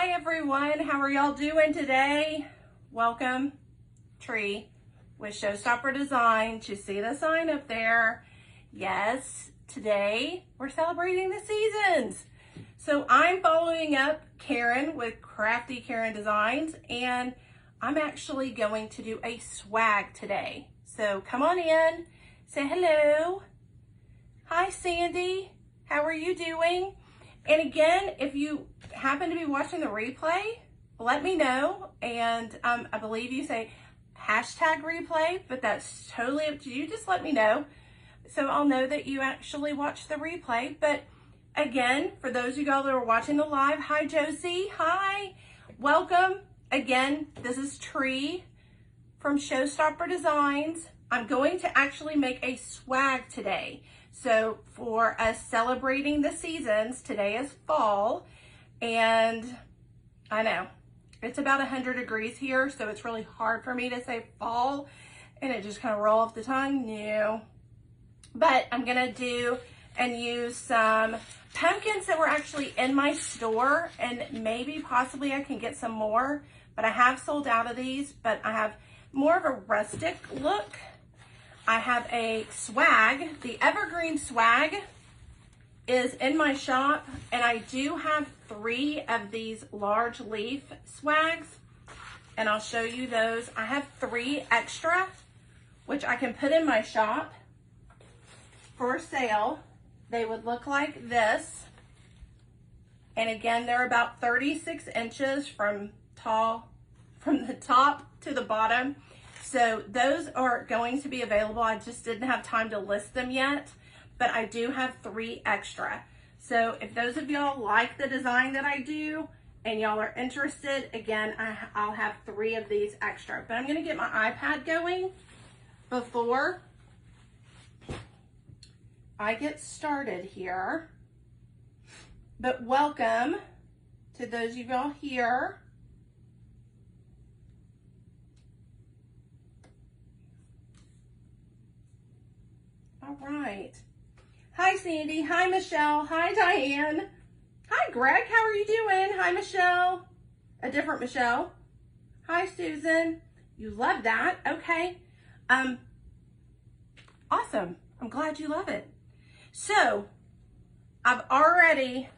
Hi everyone, how are y'all doing today? Welcome, Tree, with ShowStopper Design. You see the sign up there? Yes, today we're celebrating the seasons. So I'm following up Karen with Crafty Karen Designs, and I'm actually going to do a swag today. So come on in, say hello. Hi Sandy, how are you doing? And again, if you happen to be watching the replay, let me know. And I believe you say hashtag replay, but that's totally up to you. Just let me know so I'll know that you actually watched the replay. But again, for those of you all that are watching the live, hi Josie, hi, welcome. Again, this is Tree from ShowStopper Designs. I'm going to actually make a swag today. So for us celebrating the seasons, today is fall, and I know it's about 100 degrees here, so it's really hard for me to say fall, and it just kind of roll off the tongue, no. But I'm gonna do and use some pumpkins that were actually in my store, and maybe possibly I can get some more, but I have sold out of these, but I have more of a rustic look. I have a swag. The evergreen swag is in my shop, and I do have 3 of these large leaf swags, and I'll show you those. I have 3 extra, which I can put in my shop for sale. They would look like this, and again, they're about 36 inches from the top to the bottom. So those are going to be available. I just didn't have time to list them yet, but I do have 3 extra. So if those of y'all like the design that I do and y'all are interested, again, I'll have 3 of these extra. But I'm gonna get my iPad going before I get started here. But welcome to those of y'all here. All right. Hi, Sandy. Hi, Michelle. Hi, Diane. Hi, Greg. How are you doing? Hi, Michelle. A different Michelle. Hi, Susan. You love that. Okay. Awesome. I'm glad you love it. So, I've already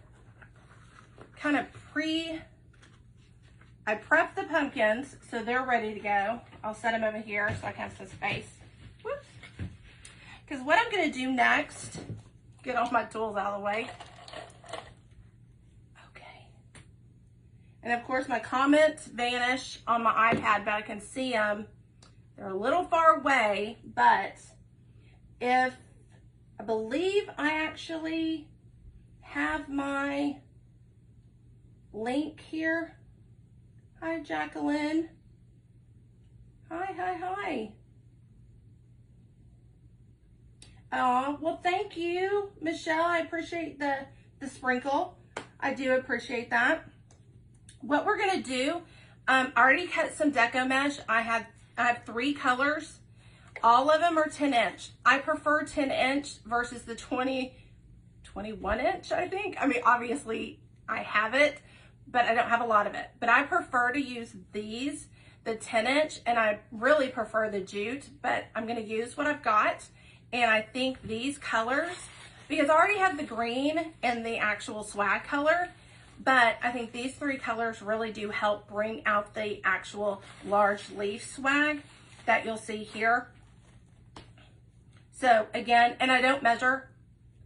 kind of I prepped the pumpkins, so they're ready to go. I'll set them over here so I can have some space. Whoops. Because what I'm going to do next, get all my tools out of the way. Okay. And of course, my comments vanish on my iPad, but I can see them. They're a little far away, but I believe I actually have my link here. Hi, Jacqueline. Hi. Oh, well, thank you, Michelle. I appreciate the sprinkle. I do appreciate that. What we're gonna do, I already cut some deco mesh. I have 3 colors. All of them are 10 inch. I prefer 10 inch versus the 21 inch, I think. I mean, obviously I have it, but I don't have a lot of it. But I prefer to use these, the 10 inch, and I really prefer the jute, but I'm gonna use what I've got. And I think these colors, because I already have the green and the actual swag color, but I think these 3 colors really do help bring out the actual large leaf swag that you'll see here. So again, and I don't measure.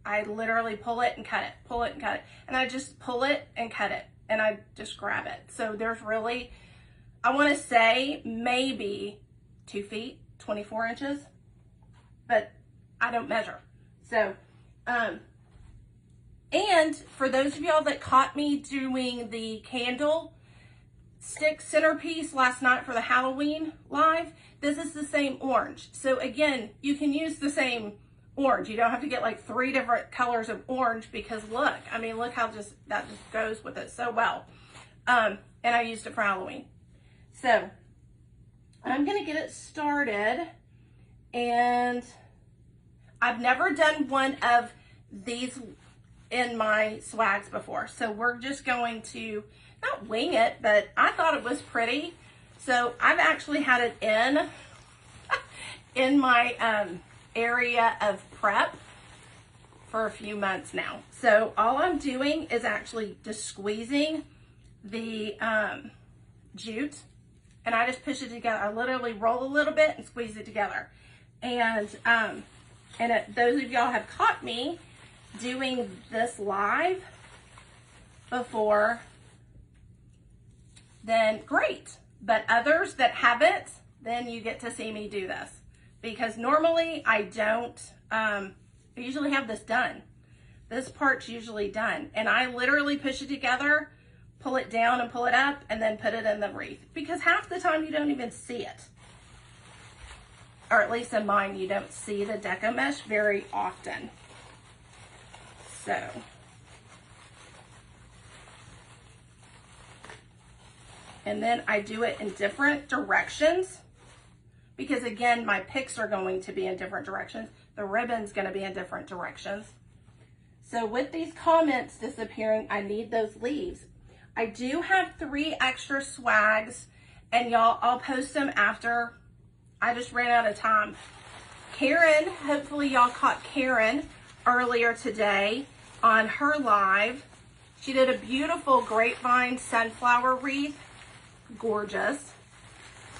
I literally pull it and cut it, pull it and cut it. And I just pull it and cut it, and I just grab it. So there's really, I wanna say maybe 2 feet, 24 inches, but I don't measure. So, and for those of y'all that caught me doing the candle stick centerpiece last night for the Halloween live, this is the same orange. So again, you can use the same orange. You don't have to get like 3 different colors of orange, because look, I mean, look how that just goes with it so well. And I used it for Halloween. So I'm gonna get it started, and I've never done one of these in my swags before. So we're just going to, not wing it, but I thought it was pretty. So I've actually had it in my area of prep for a few months now. So all I'm doing is actually just squeezing the jute, and I just push it together. I literally roll a little bit and squeeze it together. And those of y'all have caught me doing this live before, then great. But others that haven't, then you get to see me do this. Because normally I don't, I usually have this done. This part's usually done. And I literally push it together, pull it down and pull it up, and then put it in the wreath. Because half the time you don't even see it. Or at least in mine, you don't see the deco mesh very often. So. And then I do it in different directions. Because again, my picks are going to be in different directions. The ribbon's going to be in different directions. So with these comments disappearing, I need those leaves. I do have 3 extra swags, and y'all, I'll post them after. I just ran out of time. Karen, hopefully y'all caught Karen earlier today on her live. She did a beautiful grapevine sunflower wreath. Gorgeous.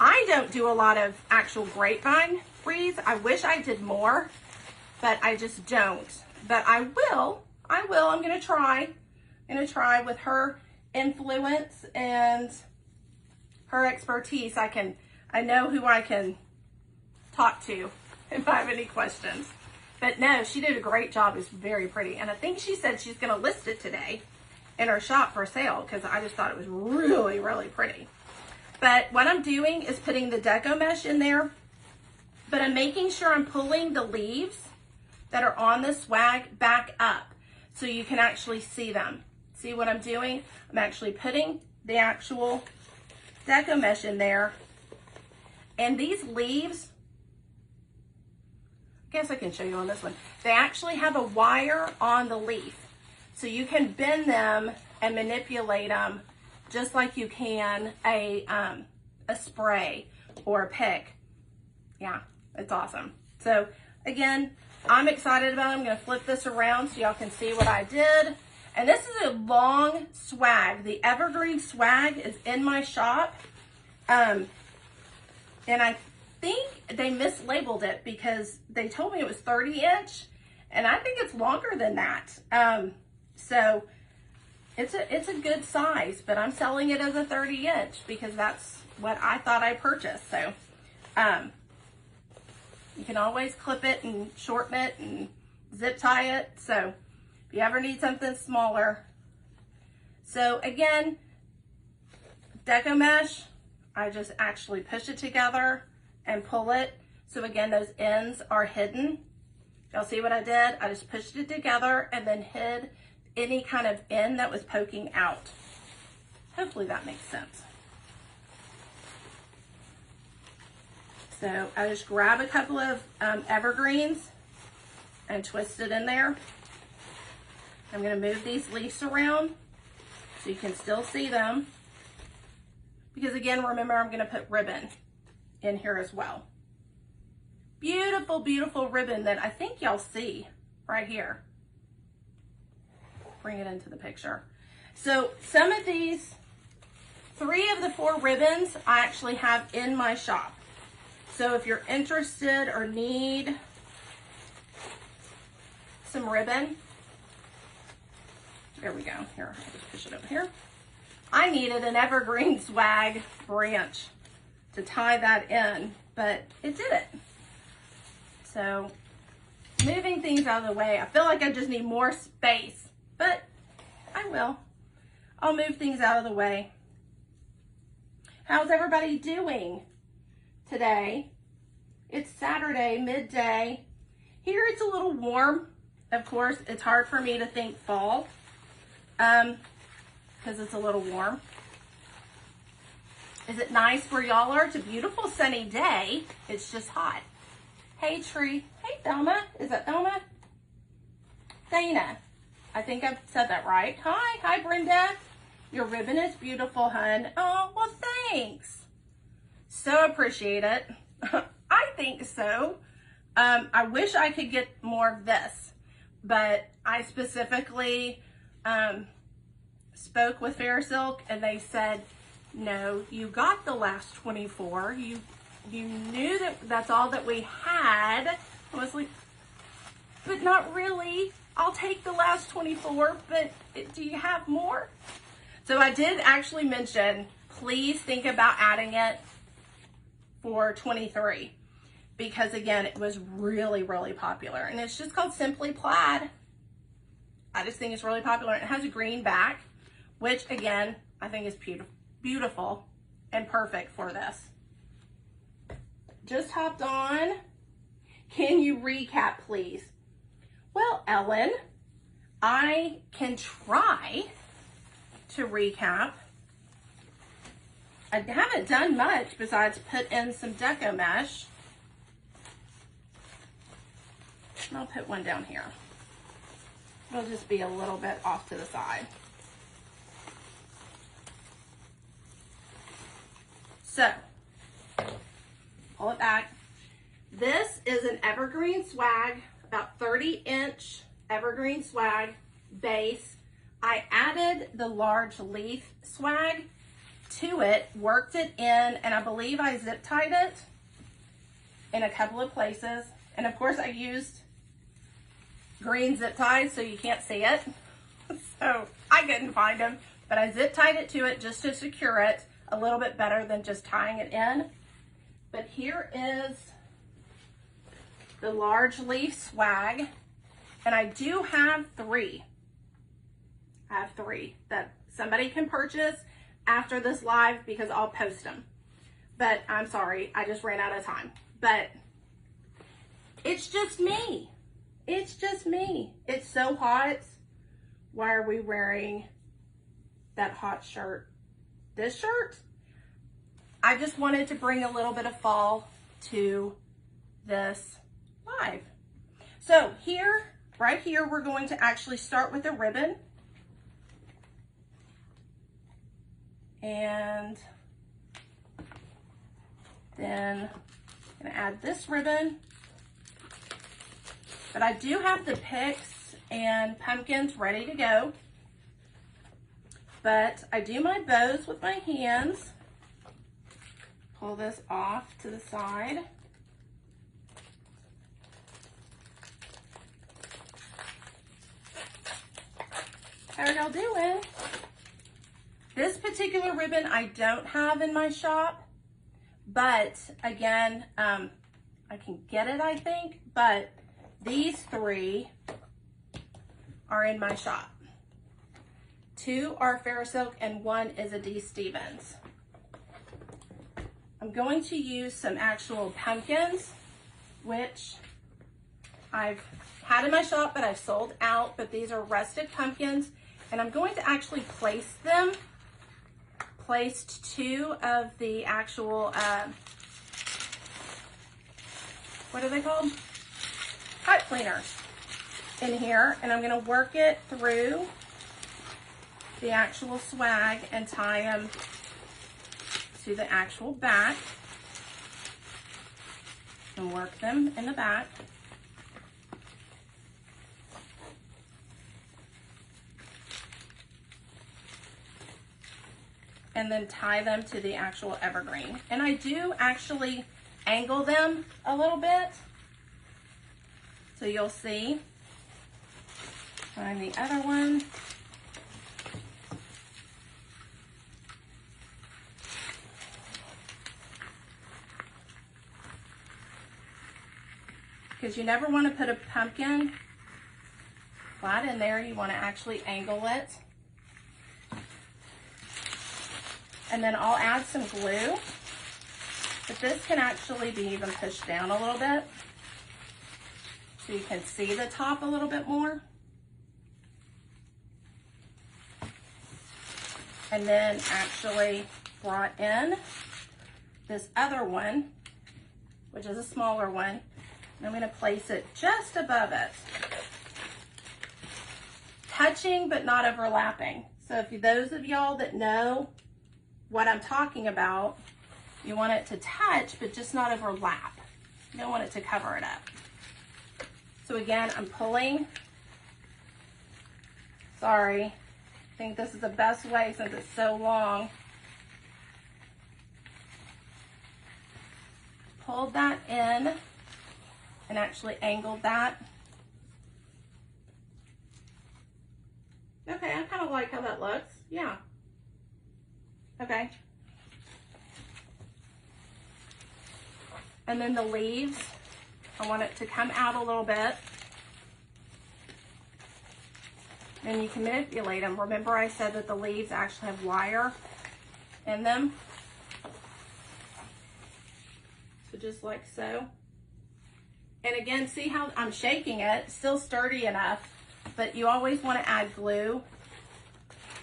I don't do a lot of actual grapevine wreaths. I wish I did more, but I just don't. But I will. I'm going to try. I'm going to try with her influence and her expertise. I know who I can talk to if I have any questions. But no, she did a great job. It's very pretty. And I think she said she's going to list it today in her shop for sale, because I just thought it was really, really pretty. But what I'm doing is putting the deco mesh in there, but I'm making sure I'm pulling the leaves that are on the swag back up so you can actually see them. See what I'm doing? I'm actually putting the actual deco mesh in there. And these leaves, I guess I can show you on this one. They actually have a wire on the leaf. So you can bend them and manipulate them just like you can a spray or a pick. Yeah, it's awesome. So again, I'm excited about it. I'm going to flip this around so y'all can see what I did. And this is a long swag. The evergreen swag is in my shop. And I think they mislabeled it because they told me it was 30-inch, and I think it's longer than that. So it's a good size, but I'm selling it as a 30-inch because that's what I thought I purchased. So you can always clip it and shorten it and zip tie it. So if you ever need something smaller. So again, deco mesh, I just actually push it together and pull it. So again, those ends are hidden. Y'all see what I did? I just pushed it together and then hid any kind of end that was poking out. Hopefully that makes sense. So I just grab a couple of evergreens and twist it in there. I'm going to move these leaves around so you can still see them. Because again, remember, I'm going to put ribbon in here as well. Beautiful, beautiful ribbon that I think y'all see right here. Bring it into the picture. So some of these, 3 of the 4 ribbons I actually have in my shop. So if you're interested or need some ribbon, there we go. Here, I'll just push it over here. I needed an evergreen swag branch to tie that in, but it did it. So moving things out of the way, I feel like I just need more space, but I will. I'll move things out of the way. How's everybody doing today? It's Saturday, midday. Here it's a little warm. Of course, it's hard for me to think fall because it's a little warm. Is it nice where y'all are? It's a beautiful sunny day. It's just hot. Hey, Tree. Hey, Thelma. Is that Thelma? Dana. I think I've said that right. Hi Brenda. Your ribbon is beautiful, hun. Oh, well, thanks. So appreciate it. I think so. I wish I could get more of this, but I specifically spoke with Fair Silk and they said, no, you got the last 24. You knew that that's all that we had. I was like, but not really. I'll take the last 24, but do you have more? So I did actually mention, please think about adding it for 23, because again, it was really, really popular. And it's just called Simply Plaid. I just think it's really popular. It has a green back, which again, I think is beautiful and perfect for this. Just hopped on. Can you recap, please? Well, Ellen, I can try to recap. I haven't done much besides put in some deco mesh. And I'll put one down here. It'll just be a little bit off to the side. So, pull it back. This is an evergreen swag, about 30-inch evergreen swag base. I added the large leaf swag to it, worked it in, and I believe I zip tied it in a couple of places. And of course I used green zip ties so you can't see it. So I couldn't find them, but I zip tied it to it just to secure it a little bit better than just tying it in. But here is the large leaf swag, and I do have 3. I have 3 that somebody can purchase after this live because I'll post them. But I'm sorry, I just ran out of time. But it's just me. It's just me. It's so hot. Why are we wearing that hot shirt? This shirt? I just wanted to bring a little bit of fall to this live. So here, right here, we're going to actually start with a ribbon. And then I'm gonna add this ribbon. But I do have the picks and pumpkins ready to go. But I do my bows with my hands. Pull this off to the side. How are y'all doing? This particular ribbon I don't have in my shop, but again, I can get it, I think, but these 3 are in my shop. 2 are Fair Silk and 1 is a D. Stevens. I'm going to use some actual pumpkins, which I've had in my shop, but I've sold out, but these are Rustic pumpkins, and I'm going to actually place them. Placed 2 of the actual, what are they called? Pipe cleaners in here, and I'm gonna work it through the actual swag and tie them to the actual back and work them in the back. And then tie them to the actual evergreen. And I do actually angle them a little bit, so you'll see. Find the other one. Because you never want to put a pumpkin flat in there. You want to actually angle it. And then I'll add some glue, but this can actually be even pushed down a little bit so you can see the top a little bit more. And then actually brought in this other one, which is a smaller one. And I'm going to place it just above it. touching but not overlapping. So if those of y'all that know what I'm talking about, you want it to touch but just not overlap. You don't want it to cover it up. So again, I'm pulling. Sorry, I think this is the best way since it's so long. Pulled that in and actually angled that. Okay, I kind of like how that looks. Yeah. Okay. And then the leaves, I want it to come out a little bit. And you can manipulate them. Remember I said that the leaves actually have wire in them. So just like so. And again, see how I'm shaking it, still sturdy enough, but you always want to add glue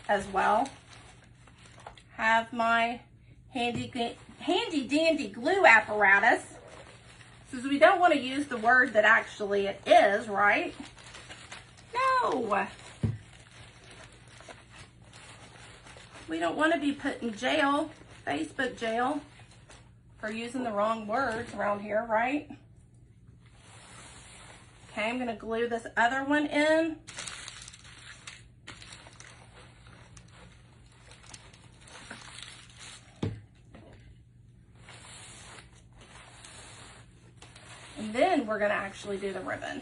as well. Have my handy dandy glue apparatus, since we don't want to use the word that actually it is, right? No. We don't want to be put in jail, Facebook jail, for using the wrong words around here, right? Okay, I'm going to glue this other one in. And then we're going to actually do the ribbon.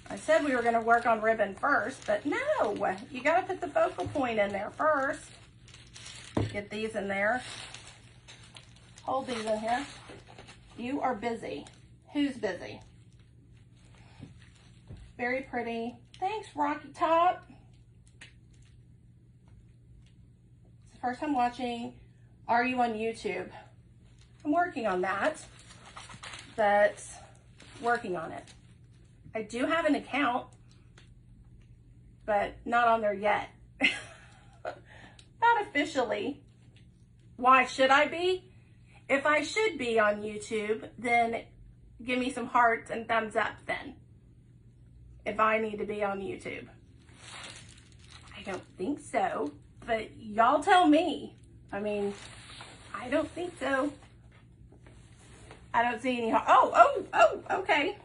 I said we were going to work on ribbon first, but no, you got to put the focal point in there first. Get these in there. Hold these in here. You are busy. Who's busy? Very pretty. Thanks, Rocky Top. It's the first time watching. Are you on YouTube? I'm working on that, but working on it. I do have an account, but not on there yet. Not officially. Why should I be? If I should be on YouTube, then give me some hearts and thumbs up then. If I need to be on YouTube. I don't think so, but y'all tell me. I mean, I don't think so. I don't see any, okay.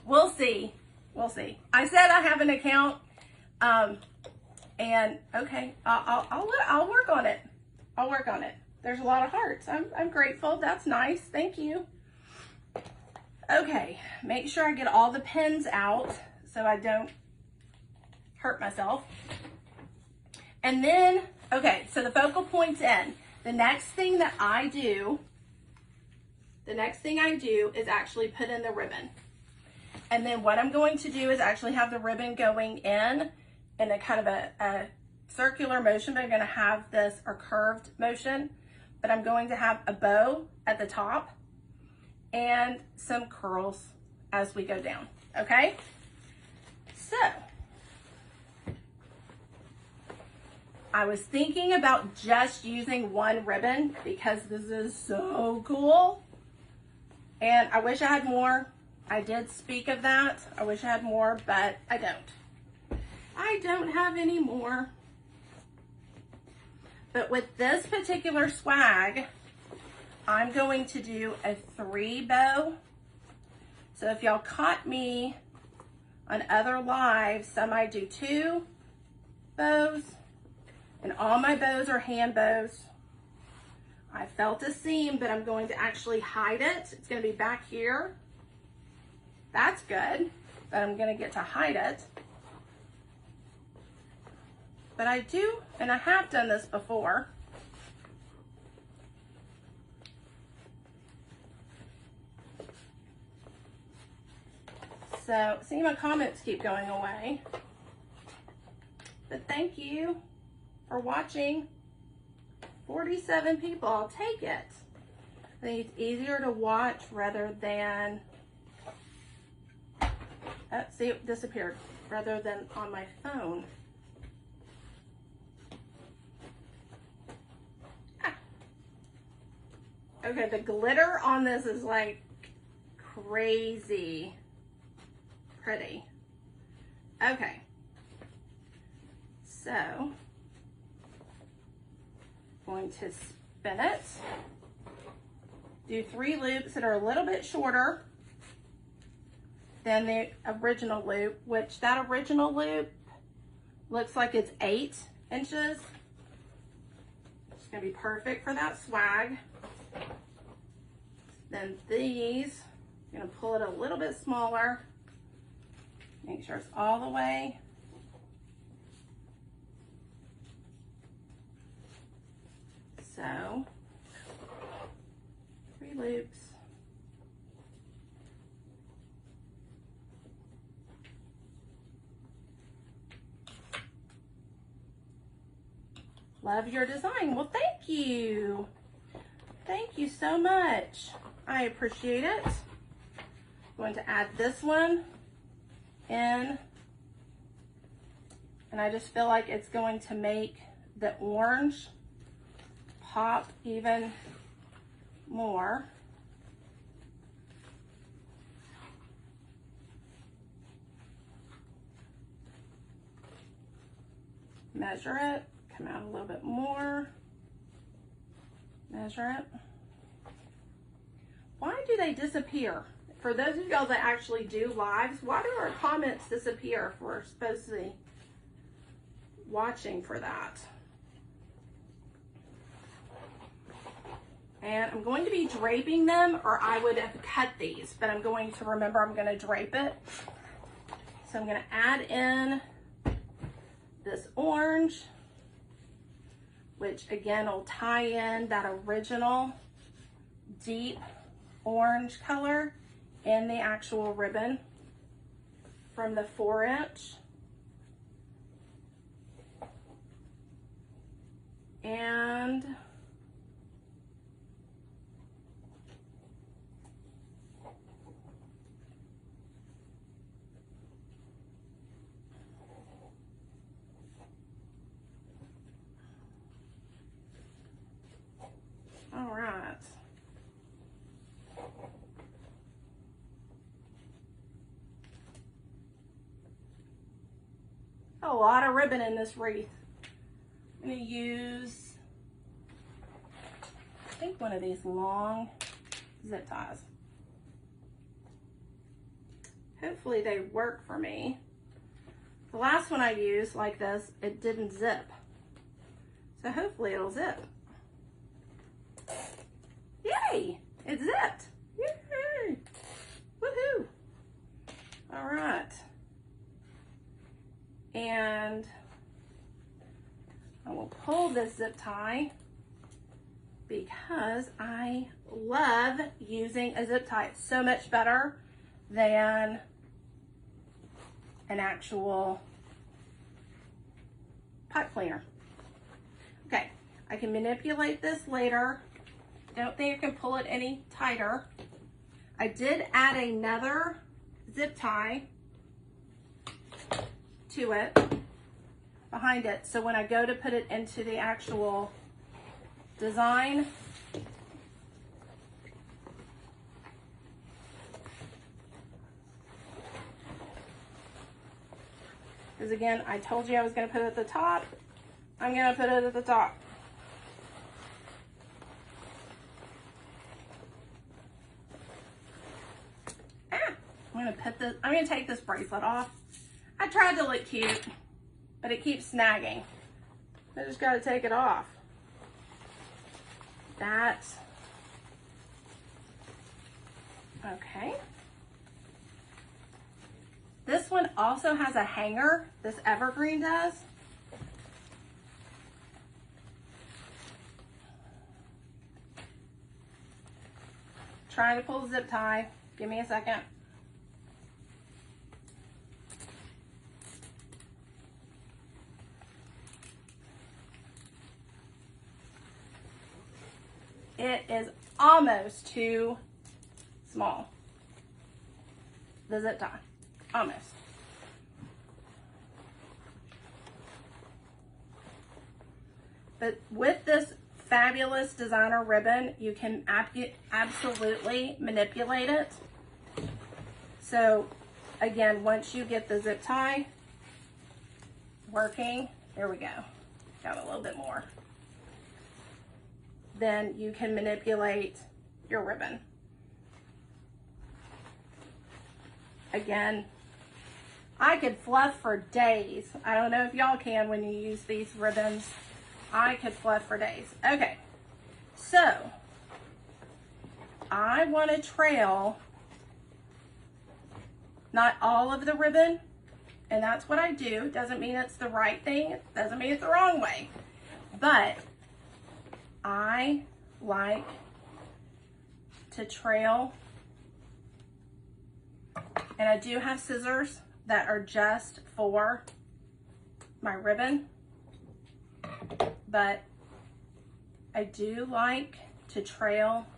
We'll see. We'll see. I said I have an account, and okay, I'll work on it. I'll work on it. There's a lot of hearts. I'm grateful. That's nice. Thank you. Okay, make sure I get all the pins out so I don't hurt myself. And then, okay, so the focal point's in. The next thing that I do, is actually put in the ribbon. And then what I'm going to do is actually have the ribbon going in a kind of a circular motion, but I'm going to have this a curved motion, but I'm going to have a bow at the top and some curls as we go down, okay? So, I was thinking about just using one ribbon because this is so cool, and I wish I had more. I did speak of that. I wish I had more, but I don't. I don't have any more. But with this particular swag, I'm going to do a 3 bow. So if y'all caught me on other lives, some I do 2 bows, and all my bows are hand bows. I felt a seam, but I'm going to actually hide it. It's going to be back here. That's good, but I'm going to get to hide it. But I do, and I have done this before. So, see, my comments keep going away. But thank you for watching. 47 people, I'll take it. I think it's easier to watch rather than, see, it disappeared, rather than on my phone. Okay, the glitter on this is like crazy pretty. Okay, So, I'm going to spin it. Do 3 loops that are a little bit shorter than the original loop, which that original loop looks like it's 8 inches. It's gonna be perfect for that swag. Then these, I'm gonna pull it a little bit smaller. Make sure it's all the way. So, 3 loops. Love your design. Well, thank you. Thank you so much. I appreciate it. I'm going to add this one in. And I just feel like it's going to make the orange pop even more. Measure it. Come out a little bit more. Measure it. Why do they disappear? For those of y'all that actually do lives, why do our comments disappear if we're supposed to be watching for that? And I'm going to be draping them, or I would have cut these, but I'm going to remember I'm going to drape it. So I'm going to add in this orange, which again will tie in that original deep orange color in the actual ribbon from the 4-inch. And all right. A lot of ribbon in this wreath. I'm going to use, I think, one of these long zip ties. Hopefully they work for me. The last one I used like this, it didn't zip. So hopefully it'll zip. Yay! It zipped! Yay! Woohoo! All right. And I will pull this zip tie because I love using a zip tie. It's so much better than an actual pipe cleaner. Okay, I can manipulate this later. Don't think I can pull it any tighter. I did add another zip tie to it, behind it, so when I go to put it into the actual design, because again, I told you I was going to put it at the top, I'm going to put it at the top. I'm going to take this bracelet off. I tried to look cute, but it keeps snagging. I just got to take it off. That's okay. This one also has a hanger. This evergreen does. Trying to pull the zip tie. Give me a second. It is almost too small. The zip tie, almost. But with this fabulous designer ribbon, you can absolutely manipulate it. So again, once you get the zip tie working, Here we go. Got a little bit more. Then you can manipulate your ribbon. Again, I could fluff for days. I don't know if y'all can when you use these ribbons. I could fluff for days. Okay, so I want to trail not all of the ribbon, and that's what I do. Doesn't mean it's the right thing. Doesn't mean it's the wrong way. But I like to trail, and I do have scissors that are just for my ribbon, but I do like to trail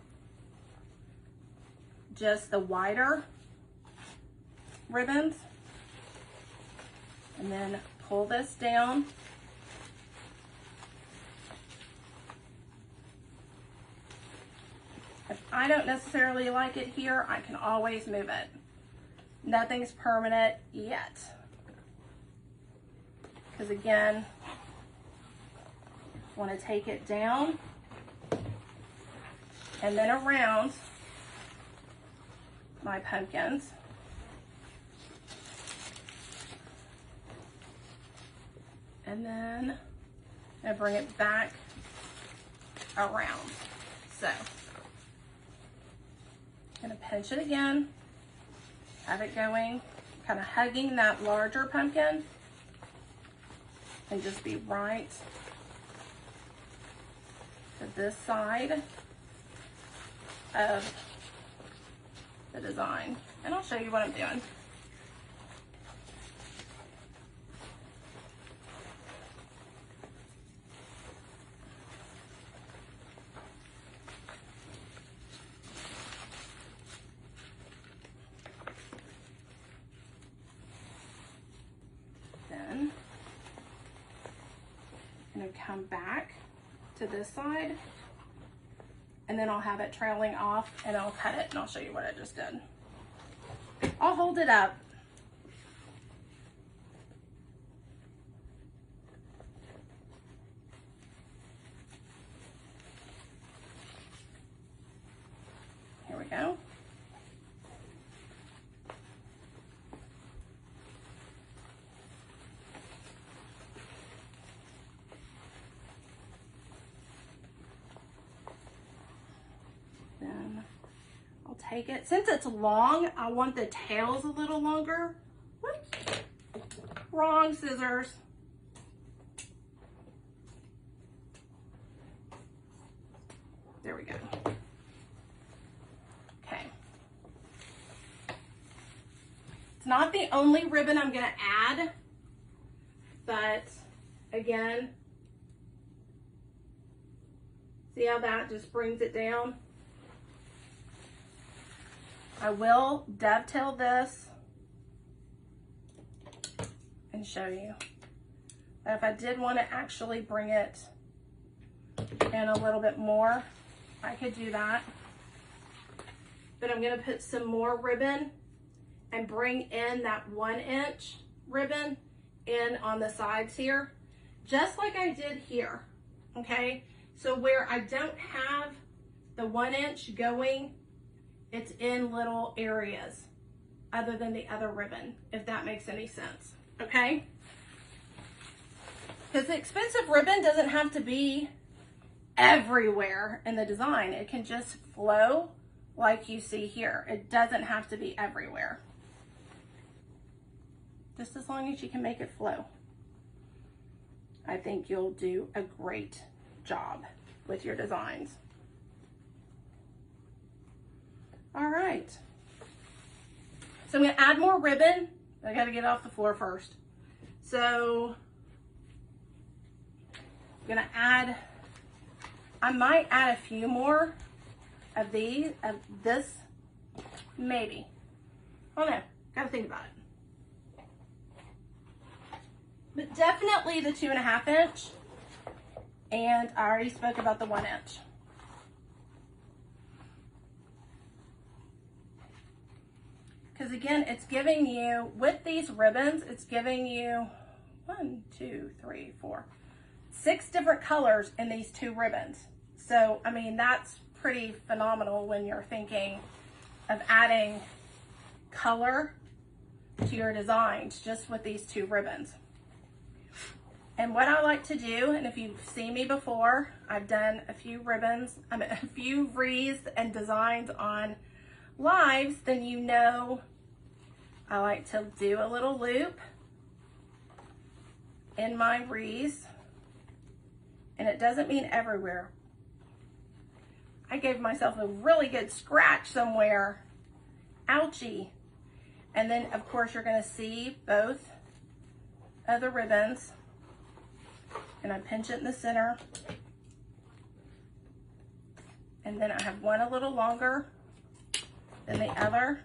just the wider ribbons, and then pull this down. If I don't necessarily like it here, I can always move it. Nothing's permanent yet. Because again, I want to take it down and then around my pumpkins. And then I bring it back around. So I'm going to pinch it again, have it going, kind of hugging that larger pumpkin, and just be right to this side of the design. And I'll show you what I'm doing. Then I'm going to come back to this side, and then I'll have it trailing off, and I'll cut it, and I'll show you what I just did. I'll hold it up. Here we go. Then I'll take it. Since it's long, I want the tails a little longer. Whoops. Wrong scissors. There we go. Okay. It's not the only ribbon I'm going to add, but again, see how that just brings it down? I will dovetail this and show you. But if I did want to actually bring it in a little bit more, I could do that. But I'm going to put some more ribbon and bring in that 1-inch ribbon in on the sides here, just like I did here, okay? So where I don't have the 1-inch going, it's in little areas other than the other ribbon, if that makes any sense, okay? Because the expensive ribbon doesn't have to be everywhere in the design. It can just flow like you see here. It doesn't have to be everywhere. Just as long as you can make it flow. I think you'll do a great job with your designs. All right. So I'm gonna add more ribbon. I gotta get off the floor first. So I'm gonna add, I might add a few more of these, of this, maybe. I don't know, gotta think about it. But definitely the 2.5 inch, and I already spoke about the 1 inch. Because again, it's giving you, with these ribbons, it's giving you 1, 2, 3, 4, 6 different colors in these 2 ribbons. So, I mean, that's pretty phenomenal when you're thinking of adding color to your designs just with these 2 ribbons. And what I like to do, and if you've seen me before, I've done a few ribbons, a few wreaths and designs on lives, then you know I like to do a little loop in my wreaths, and it doesn't mean everywhere. I gave myself a really good scratch somewhere. Ouchie. And then of course you're gonna see both of the ribbons, and I pinch it in the center. And then I have one a little longer than the other.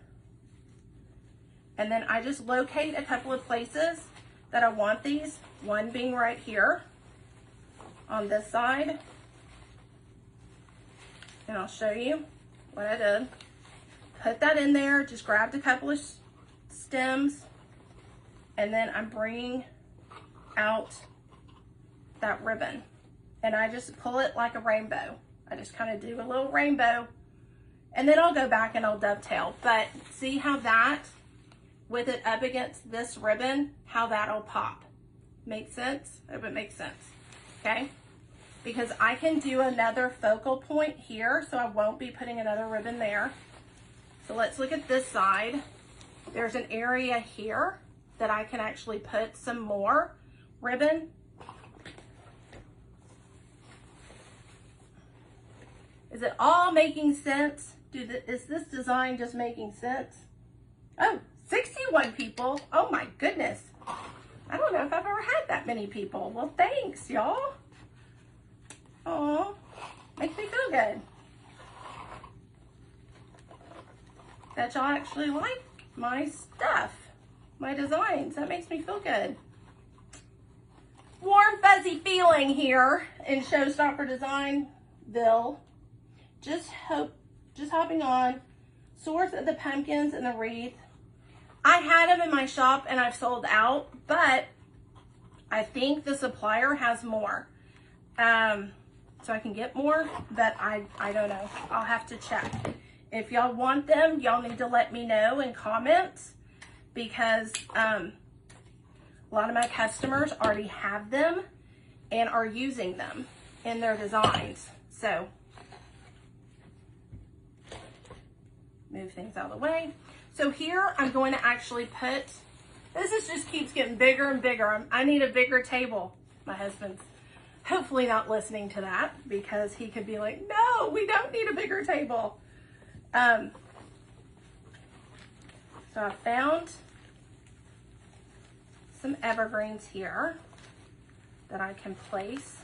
And then I just locate a couple of places that I want these, one being right here on this side. And I'll show you what I did. Put that in there, just grabbed a couple of stems, and then I'm bringing out that ribbon. And I just pull it like a rainbow. I just kind of do a little rainbow, and then I'll go back and I'll dovetail. But see how that, with it up against this ribbon, how that'll pop. Make sense? I hope it makes sense, okay? Because I can do another focal point here, so I won't be putting another ribbon there. So let's look at this side. There's an area here that I can actually put some more ribbon. Is it all making sense? Is this design just making sense? Oh, 61 people. Oh my goodness. I don't know if I've ever had that many people. Well, thanks, y'all. Oh, makes me feel good that y'all actually like my stuff, my designs. That makes me feel good. Warm, fuzzy feeling here in ShowStopper Designville. Just hopping on. Source of the pumpkins and the wreath. I had them in my shop and I've sold out, but I think the supplier has more. So I can get more, but I don't know. I'll have to check. If y'all want them, y'all need to let me know in comments, because a lot of my customers already have them and are using them in their designs. So move things out of the way. So here I'm going to actually put, just keeps getting bigger and bigger. I need a bigger table. My husband's hopefully not listening to that, because he could be like, no, we don't need a bigger table. So I found some evergreens here that I can place,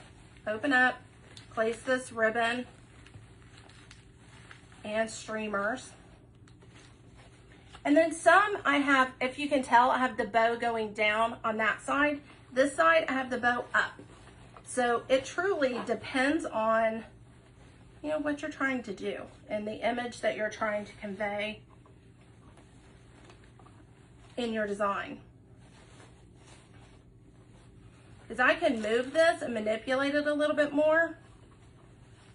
open up, place this ribbon and streamers. And then some I have, if you can tell, I have the bow going down on that side. This side, I have the bow up. So it truly depends on, you know, what you're trying to do and the image that you're trying to convey in your design. Because I can move this and manipulate it a little bit more,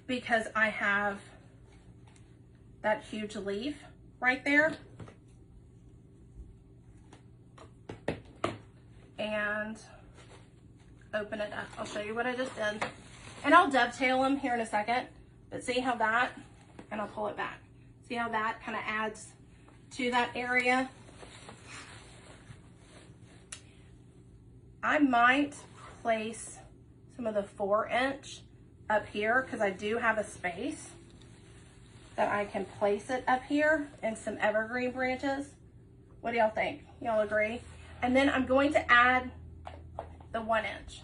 because I have that huge leaf right there. And open it up. I'll show you what I just did. And I'll dovetail them here in a second. But see how that, and I'll pull it back. See how that kind of adds to that area? I might place some of the 4-inch up here, because I do have a space that I can place it up here and some evergreen branches. What do y'all think? Y'all agree? And then I'm going to add the 1-inch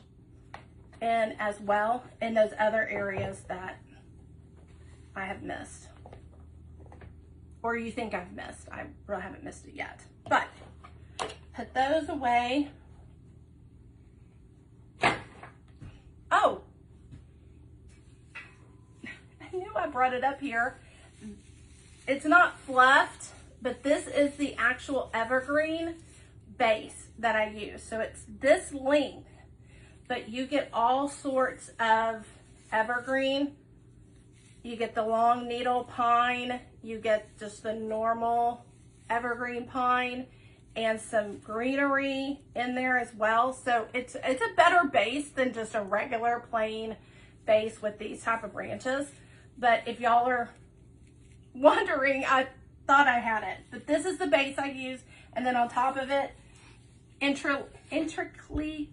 in as well in those other areas that I have missed, or you think I've missed. I really haven't missed it yet, but put those away. Oh, I knew I brought it up here. It's not fluffed, but this is the actual evergreen base. that I use. So it's this length, but you get all sorts of evergreen. You get the long needle pine, you get just the normal evergreen pine, and some greenery in there as well. So it's a better base than just a regular plain base with these type of branches. But if y'all are wondering, I thought I had it, but this is the base I use. And then on top of it, intricately,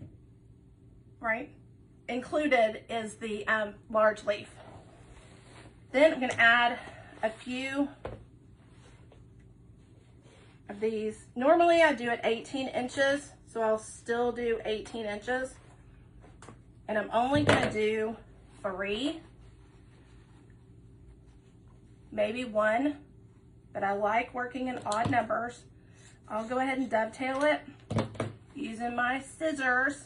right, included is the large leaf. Then I'm gonna add a few of these. Normally I do it 18 inches, so I'll still do 18 inches. And I'm only gonna do 3, maybe 1, but I like working in odd numbers. I'll go ahead and dovetail it using my scissors.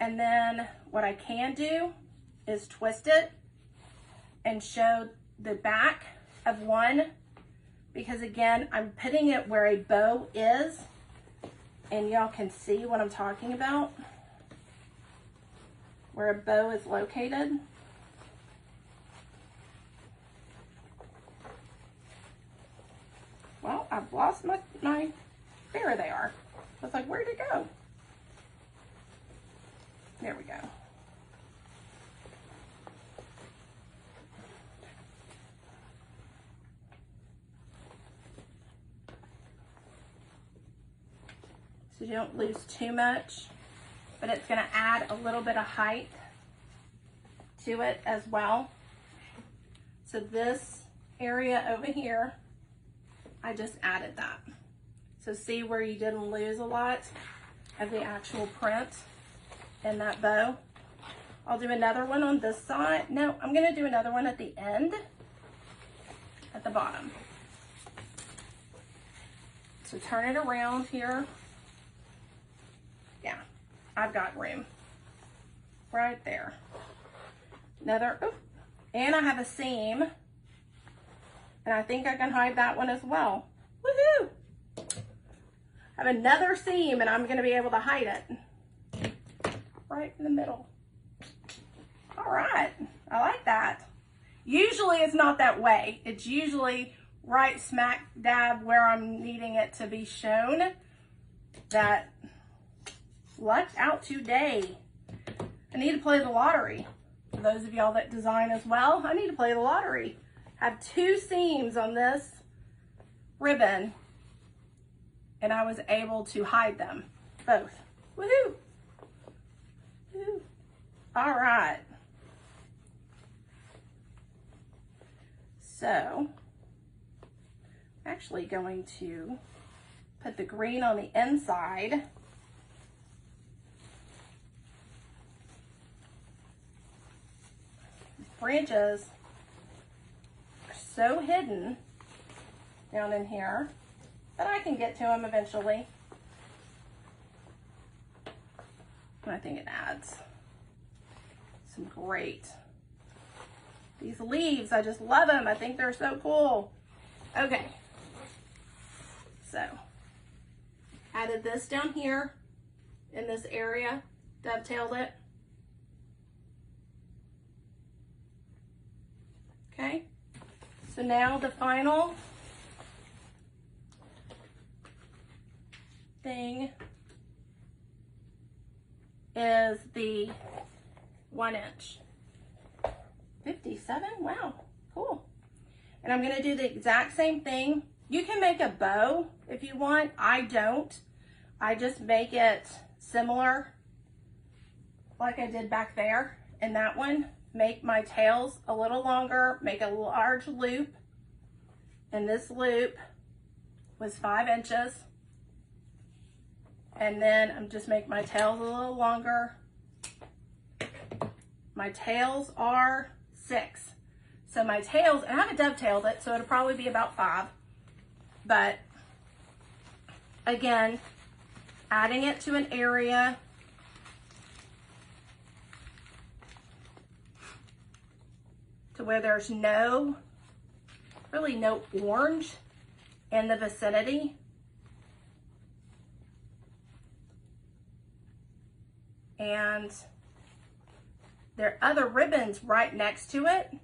And then what I can do is twist it and show the back of one, because again, I'm putting it where a bow is, and y'all can see what I'm talking about, where a bow is located. Well, I've lost my, there they are. I was like, where'd it go? There we go. So you don't lose too much, but it's gonna add a little bit of height to it as well. So this area over here, I just added that. So see where you didn't lose a lot of the actual print in that bow. I'll do another one on this side. No, I'm gonna do another one at the end, at the bottom. So turn it around here. Yeah, I've got room right there. Another, oh, and I have a seam, and I think I can hide that one as well. Woohoo! I have another seam, and I'm gonna be able to hide it right in the middle. All right, I like that. Usually it's not that way. It's usually right smack dab where I'm needing it to be shown. That lucked out today. I need to play the lottery. For those of y'all that design as well, I need to play the lottery. I have 2 seams on this ribbon, and I was able to hide them both. Woohoo! Woohoo. All right. So, I'm actually going to put the green on the inside. Branches are so hidden down in here, but I can get to them eventually. And I think it adds some great, these leaves, I just love them. I think they're so cool. Okay, so added this down here in this area, dovetailed it. Okay, so now the final thing is the 1 inch. 57, wow, cool. And I'm gonna do the exact same thing. You can make a bow if you want. I don't. I just make it similar like I did back there in that one. Make my tails a little longer, make a large loop, and this loop was 5 inches. And then I'm just make my tails a little longer. My tails are 6. So my tails, and I haven't dovetailed it, so it'll probably be about 5. But again, adding it to an area to where there's really no orange in the vicinity. And there are other ribbons right next to it,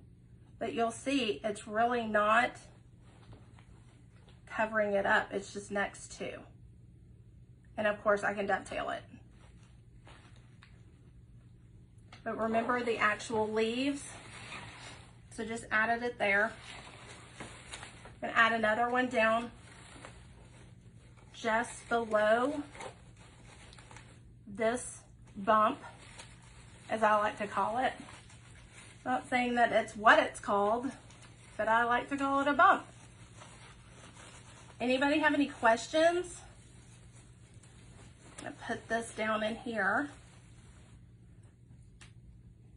but you'll see it's really not covering it up. It's just next to. And of course I can dovetail it. But remember the actual leaves. So just added it there. And add another one down just below this bump, as I like to call it. Not saying that it's what it's called, but I like to call it a bump. Anybody have any questions? I'm gonna put this down in here.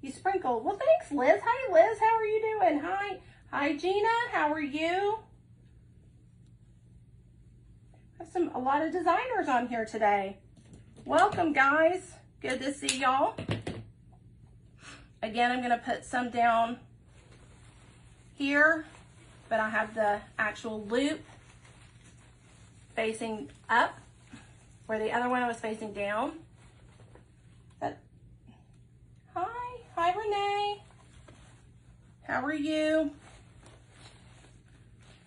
You sprinkle. Well, thanks, Liz. Hi, Liz. How are you doing? Hi. Hi, Gina. How are you? I have a lot of designers on here today. Welcome, guys. Good to see y'all. Again, I'm going to put some down here, but I have the actual loop facing up where the other one was facing down. Hi, Renee. How are you?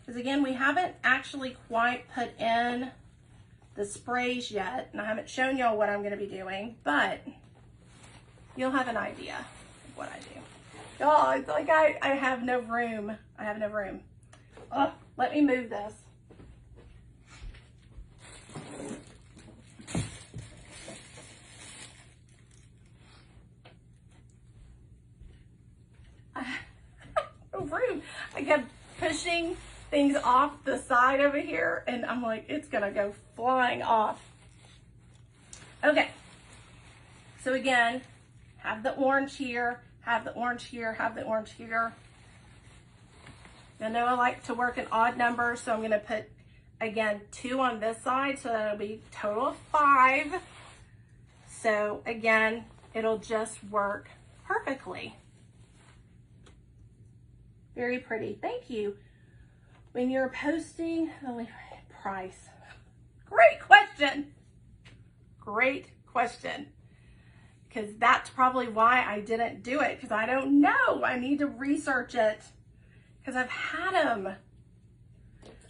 Because again, we haven't actually quite put in the sprays yet, and I haven't shown y'all what I'm going to be doing, but you'll have an idea of what I do. Y'all, it's like I have no room. I have no room. Oh, let me move this. Room. I kept pushing things off the side over here, and I'm like, it's gonna go flying off. Okay, so again, have the orange here, have the orange here, have the orange here. I know I like to work in odd numbers, so I'm gonna put, again, 2 on this side, so that'll be a total of 5. So again, it'll just work perfectly. Very pretty. Thank you. When you're posting, price. Great question. Great question. Because that's probably why I didn't do it, because I don't know. I need to research it because I've had them.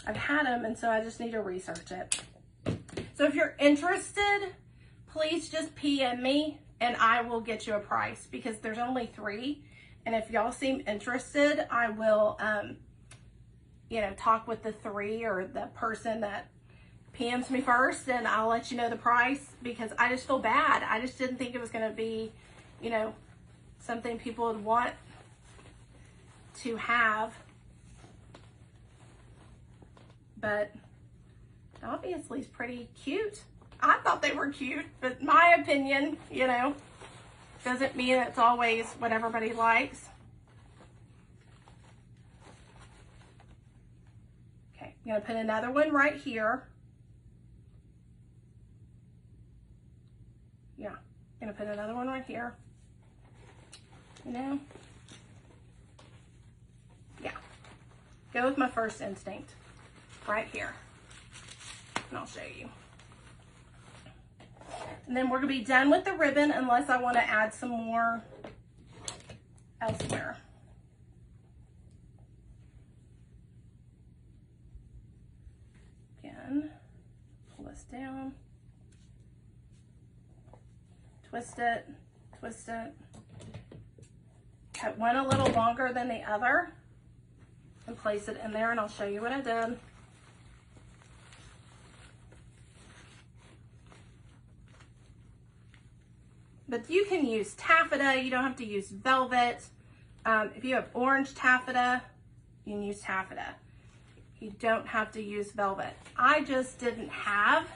And so I just need to research it. So if you're interested, please just PM me and I will get you a price, because there's only 3. And if y'all seem interested, I will, talk with the 3 or the person that PMs me first, and I'll let you know the price, because I just feel bad. I just didn't think it was going to be, something people would want to have. But obviously it's pretty cute. I thought they were cute, but my opinion, doesn't mean it's always what everybody likes. Okay, I'm gonna put another one right here. Yeah, I'm gonna put another one right here. Yeah. Go with my first instinct, right here. And I'll show you. And then we're gonna be done with the ribbon unless I wanna add some more elsewhere. Again, pull this down, twist it, cut one a little longer than the other and place it in there, and I'll show you what I did. But you can use taffeta, you don't have to use velvet. If you have orange taffeta, you can use taffeta. You don't have to use velvet. I just didn't have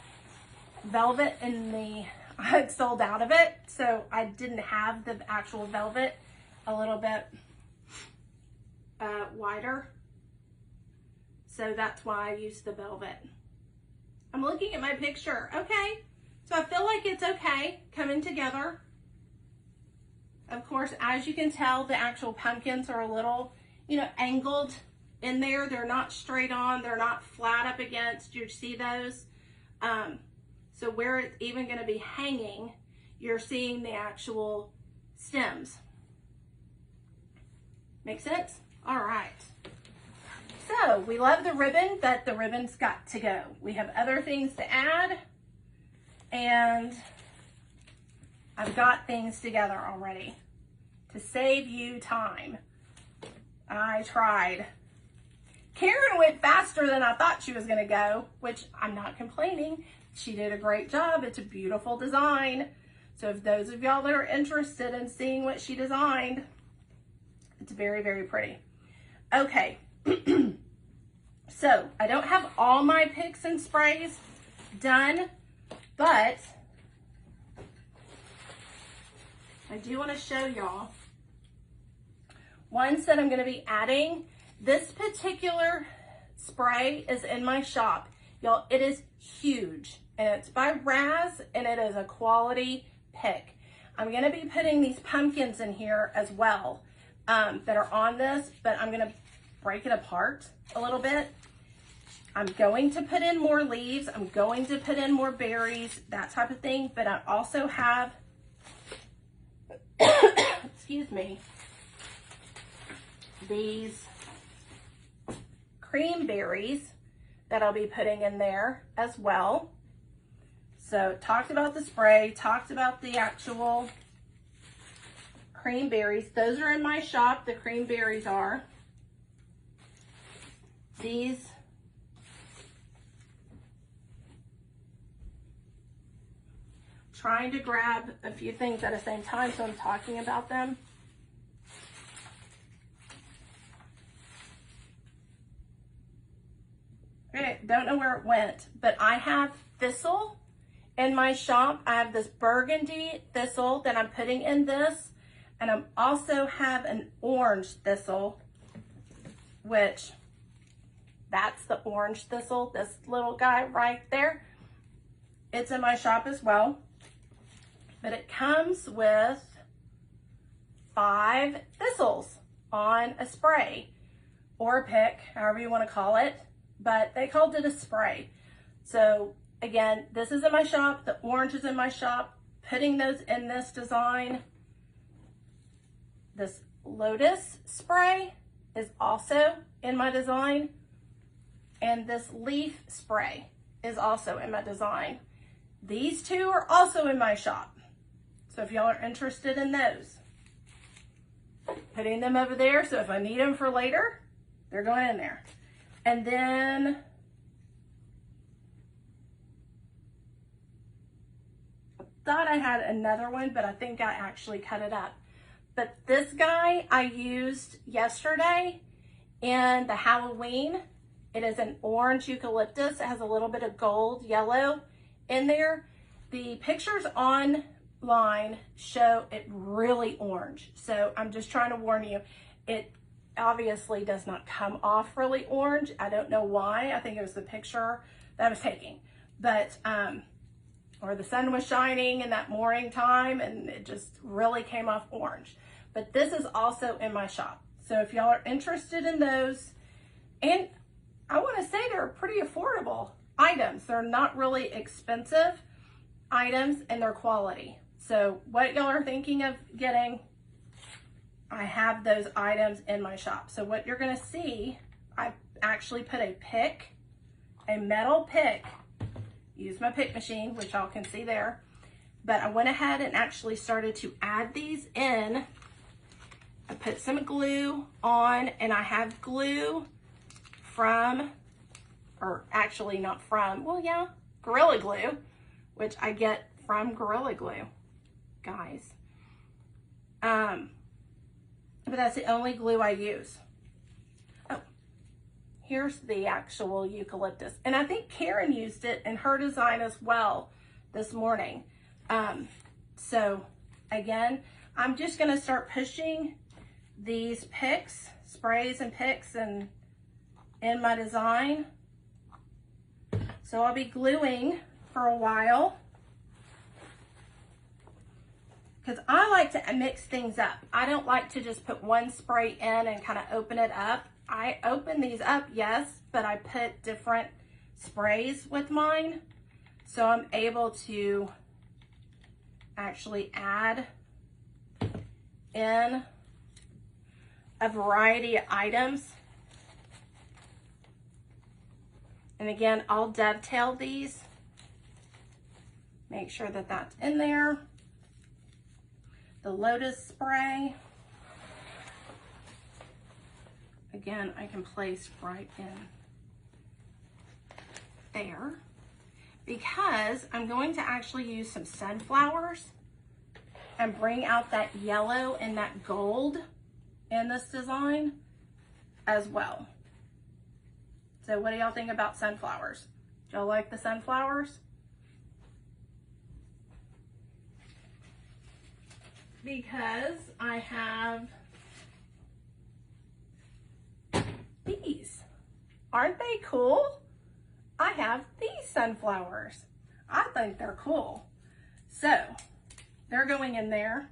velvet I had sold out of it, so I didn't have the actual velvet a little bit wider. So that's why I used the velvet. I'm looking at my picture. Okay, so I feel like it's okay coming together. Of course, as you can tell, the actual pumpkins are a little, angled in there. They're not straight on. They're not flat up against. You see those? So where it's even going to be hanging, you're seeing the actual stems. Make sense? All right. So we love the ribbon, but the ribbon's got to go. We have other things to add, and I've got things together already to save you time. I tried. Karen went faster than I thought she was gonna go, which I'm not complaining. She did a great job. It's a beautiful design. So if those of y'all that are interested in seeing what she designed, it's very, very pretty. Okay, so I don't have all my picks and sprays done, but I do want to show y'all ones that I'm going to be adding. This particular spray is in my shop. Y'all, it is huge, and it's by Raz, and it is a quality pick. I'm going to be putting these pumpkins in here as well that are on this, but I'm going to break it apart a little bit. I'm going to put in more leaves. I'm going to put in more berries, that type of thing, but I also have, excuse me, these cream berries that I'll be putting in there as well. So talked about the spray, talked about the actual cream berries. Those are in my shop, the cream berries are. These trying to grab a few things at the same time, so I'm talking about them. Okay, don't know where it went, but I have thistle in my shop. I have this burgundy thistle that I'm putting in this, and I also have an orange thistle, which that's the orange thistle, this little guy right there. It's in my shop as well, but it comes with 5 thistles on a spray or a pick, however you want to call it, but they called it a spray. So again, this is in my shop, the orange is in my shop, putting those in this design. This lotus spray is also in my design, and this leaf spray is also in my design. These 2 are also in my shop. So if y'all are interested in those, putting them over there, so if I need them for later, they're going in there. And then I thought I had another one, but I think I actually cut it up. But this guy I used yesterday in the Halloween. It is an orange eucalyptus. It has a little bit of gold yellow in there. The pictures online show it really orange. So I'm just trying to warn you, it obviously does not come off really orange. I don't know why. I think it was the picture that I was taking, but or the sun was shining in that morning time and it just really came off orange. But this is also in my shop. So if y'all are interested in those, and I want to say they're pretty affordable items. They're not really expensive items, and they're quality. So what y'all are thinking of getting, I have those items in my shop. So what you're gonna see, I actually put a pick, a metal pick, use my pick machine, which y'all can see there, but I went ahead and actually started to add these in. I put some glue on, and I have glue from, or actually not from, well yeah, Gorilla Glue, which I get from Gorilla Glue, guys. But that's the only glue I use. Oh, here's the actual eucalyptus. And I think Karen used it in her design as well this morning. So again, I'm just gonna start pushing these picks, sprays and picks, and in my design. So I'll be gluing for a while, because I like to mix things up. I don't like to just put one spray in and kind of open it up. I open these up, yes, but I put different sprays with mine, so I'm able to actually add in a variety of items. And again, I'll dovetail these. Make sure that that's in there. The lotus spray. Again, I can place right in there because I'm going to actually use some sunflowers and bring out that yellow and that gold in this design as well. So what do y'all think about sunflowers? Do y'all like the sunflowers? Because I have these. Aren't they cool? I have these sunflowers. I think they're cool. So they're going in there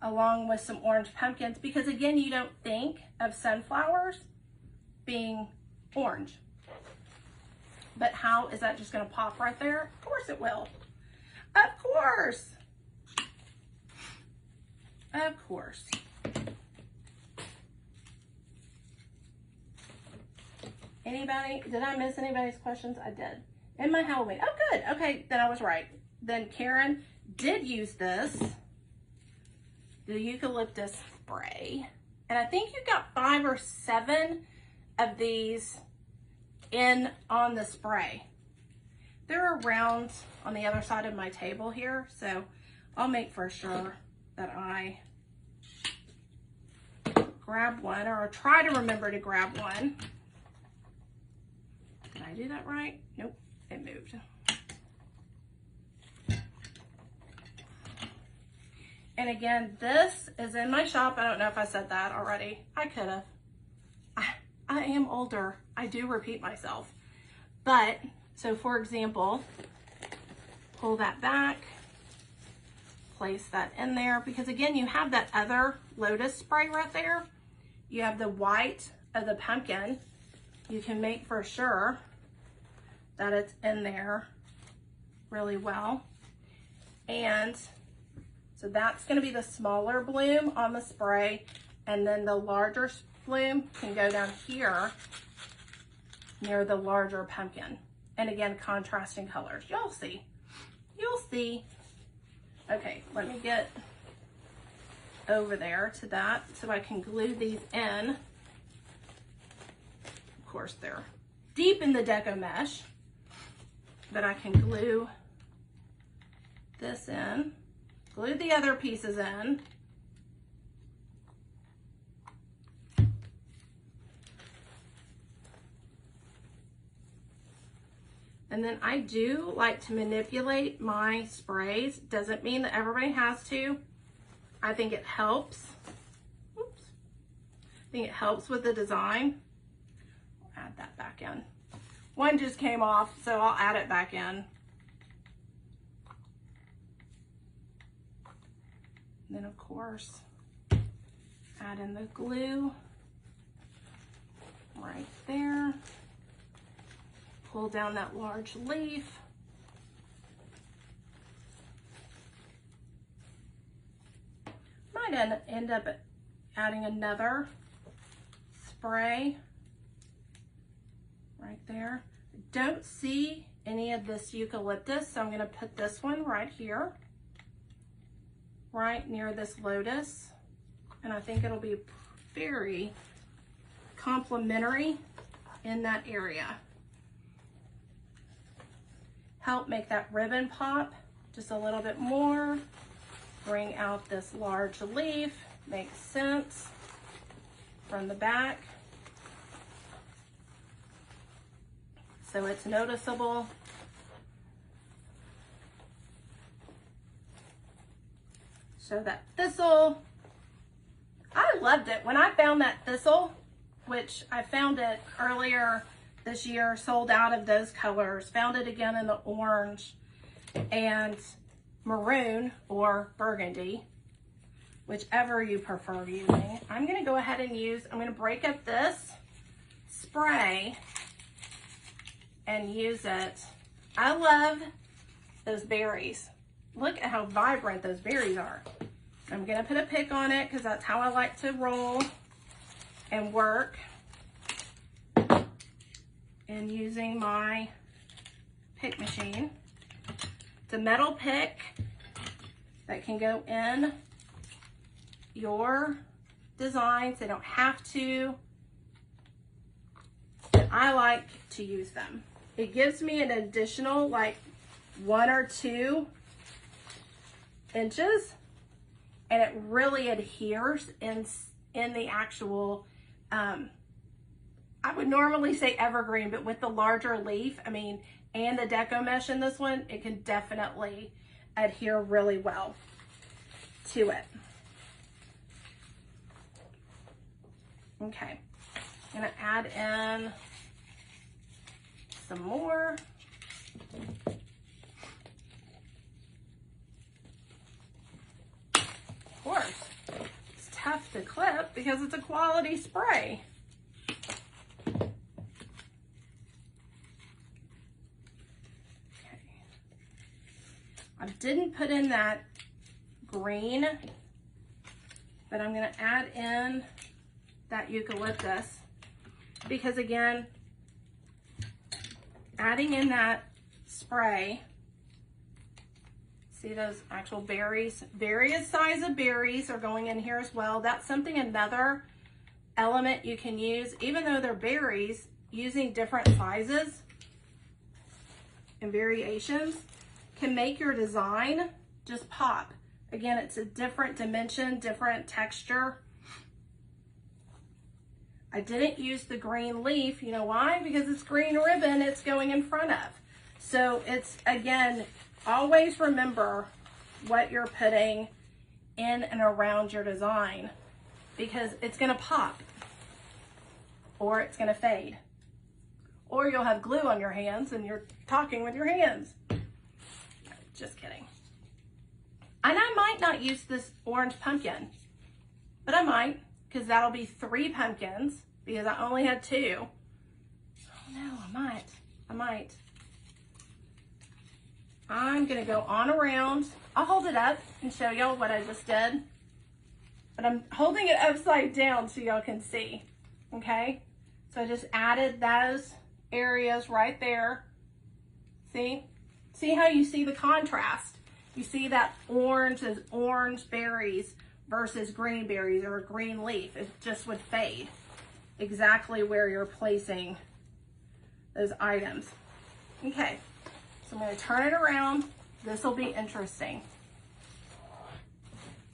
along with some orange pumpkins because again, you don't think of sunflowers being orange. But how is that just gonna pop right there? Of course it will. Of course. Of course. Anybody, did I miss anybody's questions? I did. In my Halloween. Oh, good. Okay, then I was right. Then Karen did use this, the eucalyptus spray. And I think you got 5 or 7 of these in on the spray. They're around on the other side of my table here, so I'll make for sure that I grab one, or try to remember to grab one. Did I do that right? Nope, it moved. And again, this is in my shop. I don't know if I said that already. I could have. I am older. I do repeat myself. But, so for example, pull that back, place that in there, because again, you have that other lotus spray right there. You have the white of the pumpkin. You can make for sure that it's in there really well. And so that's gonna be the smaller bloom on the spray, and then the larger bloom can go down here near the larger pumpkin. And again, contrasting colors. You'll see. You'll see. Okay, let me get over there to that so I can glue these in. Of course, they're deep in the deco mesh, but I can glue this in, glue the other pieces in. And then I do like to manipulate my sprays. Doesn't mean that everybody has to. I think it helps. Oops. I think it helps with the design. I'll add that back in. One just came off, so I'll add it back in. And then of course, add in the glue right there. Pull down that large leaf. Might end up adding another spray right there. Don't see any of this eucalyptus, so I'm gonna put this one right here, right near this lotus. And I think it'll be very complementary in that area. Help make that ribbon pop just a little bit more. Bring out this large leaf, makes sense from the back. So it's noticeable. So that thistle, I loved it. When I found that thistle, which I found it earlier this year, sold out of those colors, found it again in the orange and maroon or burgundy, whichever you prefer using. I'm gonna go ahead and use, I'm gonna break up this spray and use it. I love those berries. look at how vibrant those berries are. I'm gonna put a pick on it because that's how I like to roll and work. And using my pick machine. It's a metal pick that can go in your designs. They don't have to, but I like to use them. It gives me an additional like 1 or 2 inches, and it really adheres in the actual, I would normally say evergreen, but with the larger leaf, I mean, and the deco mesh in this one, it can definitely adhere really well to it. Okay, I'm gonna add in some more. Of course, it's tough to clip because it's a quality spray. I didn't put in that green, but I'm gonna add in that eucalyptus because again, adding in that spray, see those actual berries, various size of berries are going in here as well. That's something, another element you can use, even though they're berries, using different sizes and variations can make your design just pop. Again, it's a different dimension, different texture. I didn't use the green leaf. You know why? Because it's green ribbon it's going in front of. So it's, again, always remember what you're putting in and around your design because it's gonna pop or it's gonna fade. Or you'll have glue on your hands and you're talking with your hands. Just kidding. And I might not use this orange pumpkin, but I might, because that'll be 3 pumpkins because I only had 2. Oh no, I might. I'm gonna go on around. I'll hold it up and show y'all what I just did, but I'm holding it upside down so y'all can see, okay? So I just added those areas right there. See? See how you see the contrast? You see that orange is orange berries versus green berries or a green leaf. It just would fade exactly where you're placing those items. Okay, so I'm gonna turn it around. This will be interesting.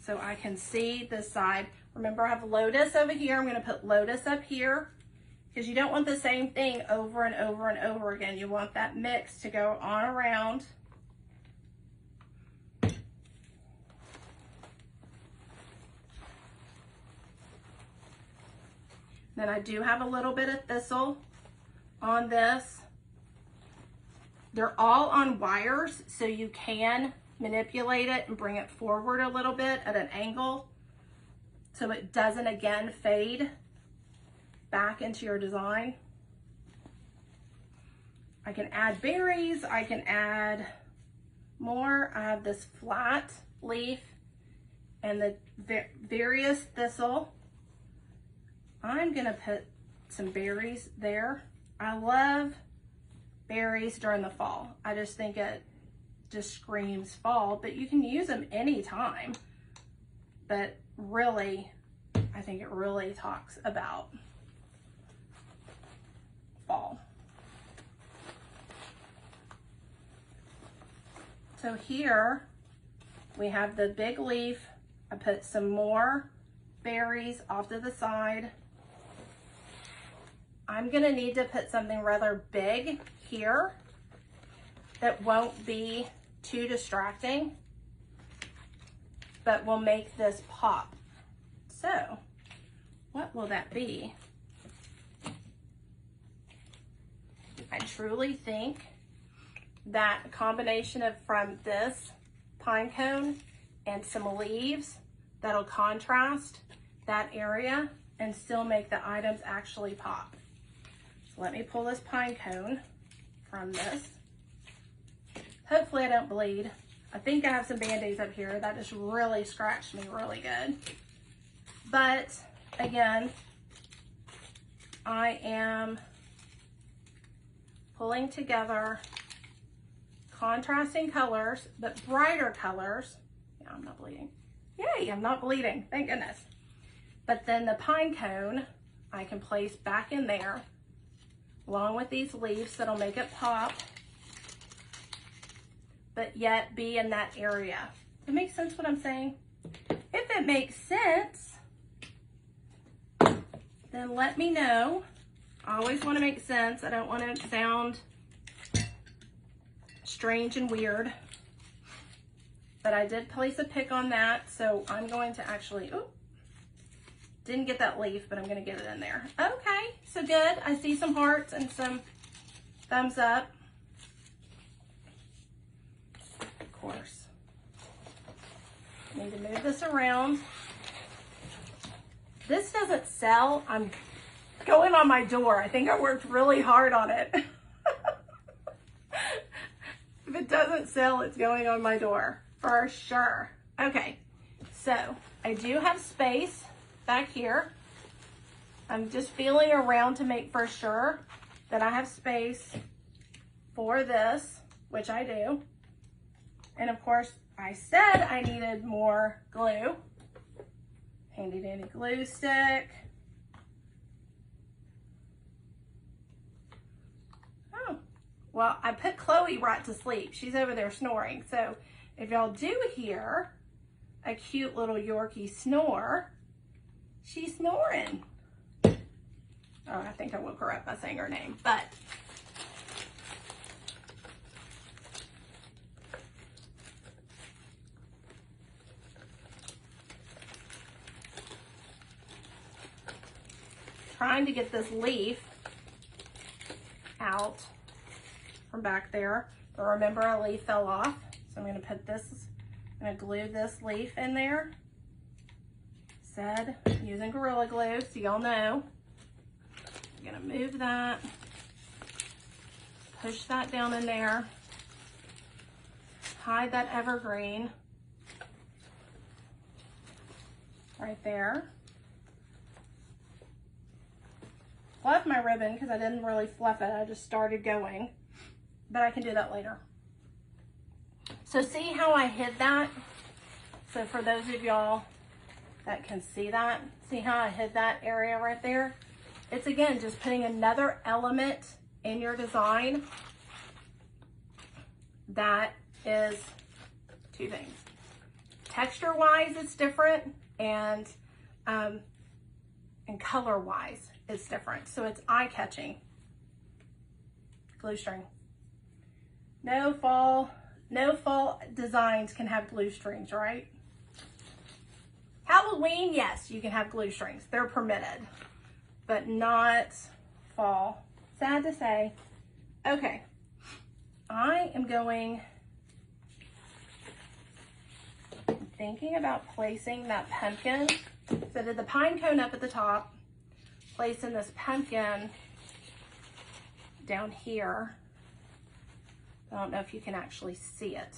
So I can see this side. Remember I have lotus over here. I'm gonna put lotus up here because you don't want the same thing over and over and over again. You want that mix to go on around. Then I do have a little bit of thistle on this. They're all on wires, so you can manipulate it and bring it forward a little bit at an angle so it doesn't again fade back into your design. I can add berries, I can add more. I have this flat leaf and the various thistle. I'm gonna put some berries there. I love berries during the fall. I just think it just screams fall, but you can use them anytime. But really, I think it really talks about fall. So here we have the big leaf. I put some more berries off to the side. I'm gonna need to put something rather big here that won't be too distracting, but will make this pop. So, what will that be? I truly think that a combination of from this pine cone and some leaves that'll contrast that area and still make the items actually pop. So let me pull this pine cone from this. Hopefully I don't bleed. I think I have some Band-Aids up here. That just really scratched me really good. But again, I am pulling together contrasting colors, but brighter colors. Yeah, I'm not bleeding. Yay, I'm not bleeding, thank goodness. But then the pine cone, I can place back in there, along with these leaves that'll make it pop, but yet be in that area. Does it make sense what I'm saying? If it makes sense, then let me know. I always want to make sense. I don't want to sound strange and weird. But I did place a pick on that, so I'm going to actually, oh, didn't get that leaf, but I'm going to get it in there. Okay, so good. I see some hearts and some thumbs up. Of course. Need to move this around. This doesn't sell. I'm going on my door. I think I worked really hard on it. If it doesn't sell, it's going on my door for sure. Okay, so I do have space back here. I'm just feeling around to make for sure that I have space for this, which I do. And of course, I said I needed more glue. Handy dandy glue stick. Oh, well, I put Chloe right to sleep. She's over there snoring. So if y'all do hear a cute little Yorkie snore, she's snoring. Oh, I think I woke her up by saying her name, but trying to get this leaf out from back there. But remember, a leaf fell off. So I'm going to put this, I'm going to glue this leaf in there. Said using Gorilla Glue, so y'all know. I'm going to move that, push that down in there, hide that evergreen right there. Fluff my ribbon because I didn't really fluff it, I just started going, but I can do that later. So see how I hid that? So for those of y'all that can see that, see how I hid that area right there? It's again, just putting another element in your design that is two things. Texture-wise, it's different, and color-wise, it's different. So it's eye-catching. Glue string. No fall designs can have glue strings, right? Halloween, yes, you can have glue strings. They're permitted, but not fall. Sad to say. Okay, I am thinking about placing that pumpkin. So I did the pine cone up at the top, placing this pumpkin down here. I don't know if you can actually see it.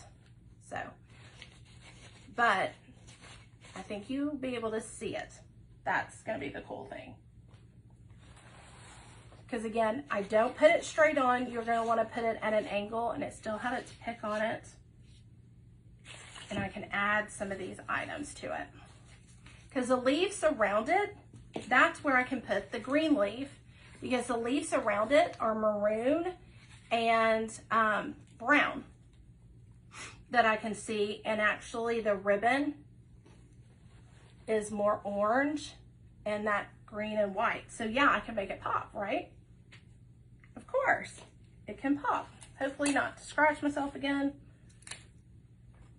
So, but I think you'll be able to see it. That's gonna be the cool thing. Because again, I don't put it straight on. You're gonna wanna put it at an angle, and it still had its pick on it. And I can add some of these items to it. Because the leaves around it, that's where I can put the green leaf, because the leaves around it are maroon and brown that I can see, and actually the ribbon is more orange and that green and white. So yeah, I can make it pop, right? Of course, it can pop. Hopefully not to scratch myself again,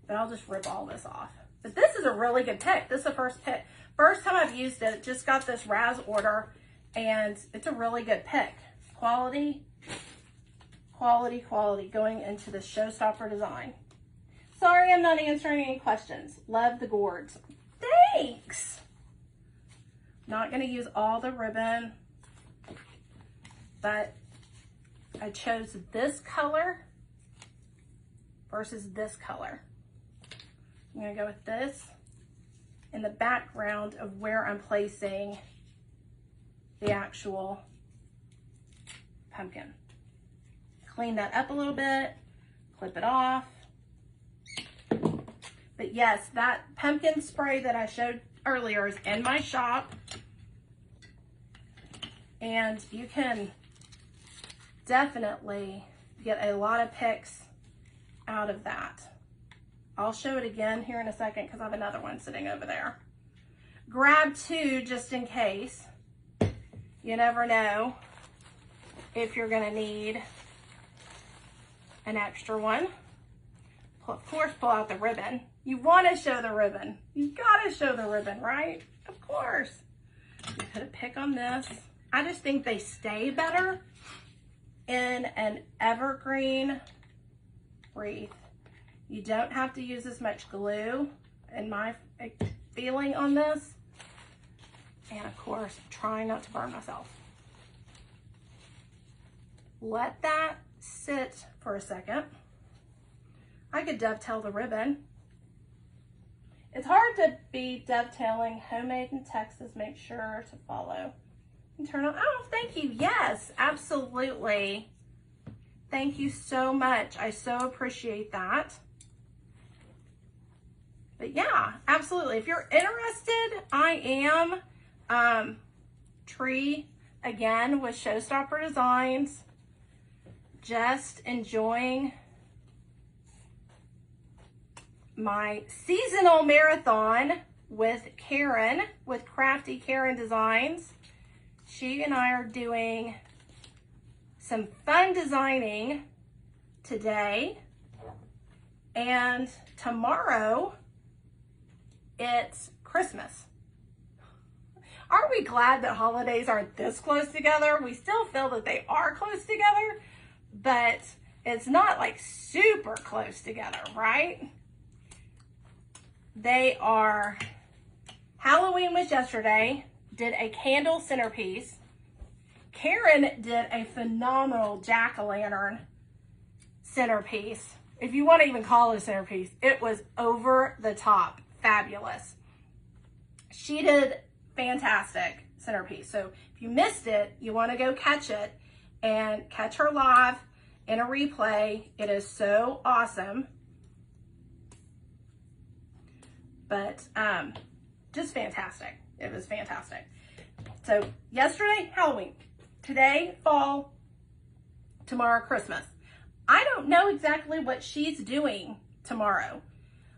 but I'll just rip all this off. But this is a really good pick. This is the first pick. First time I've used it, just got this Raz order, and it's a really good pick. Quality, quality, quality, going into the ShowStopper Design. Sorry, I'm not answering any questions. Love the gourds. Thanks. Not gonna use all the ribbon, but I chose this color versus this color. I'm gonna go with this in the background of where I'm placing the actual pumpkin. Clean that up a little bit, clip it off. But yes, that pumpkin spray that I showed earlier is in my shop. And you can definitely get a lot of picks out of that. I'll show it again here in a second because I have another one sitting over there. Grab two just in case. You never know if you're gonna need an extra one. Of course, pull out the ribbon. You wanna show the ribbon. You gotta show the ribbon, right? Of course. You put a pick on this. I just think they stay better in an evergreen wreath. You don't have to use as much glue, in my feeling on this. And of course, trying not to burn myself. Let that sit for a second. I could dovetail the ribbon. It's hard to be dovetailing. Homemade in Texas, make sure to follow. And turn on, oh, thank you. Yes, absolutely. Thank you so much. I so appreciate that. But yeah, absolutely. If you're interested, I am Tree again with ShowStopper Designs. Just enjoying my seasonal marathon with Karen, with Crafty Karen Designs. She and I are doing some fun designing today, and tomorrow it's Christmas. Aren't we glad that holidays aren't this close together? We still feel that they are close together, but it's not like super close together, right? They are, Halloween was yesterday, did a candle centerpiece. Karen did a phenomenal jack-o'-lantern centerpiece. If you want to even call it a centerpiece, it was over the top fabulous. She did fantastic centerpiece. So if you missed it, you want to go catch it and catch her live in a replay. It is so awesome. But just fantastic. It was fantastic. So yesterday, Halloween. Today, fall. Tomorrow, Christmas. I don't know exactly what she's doing tomorrow,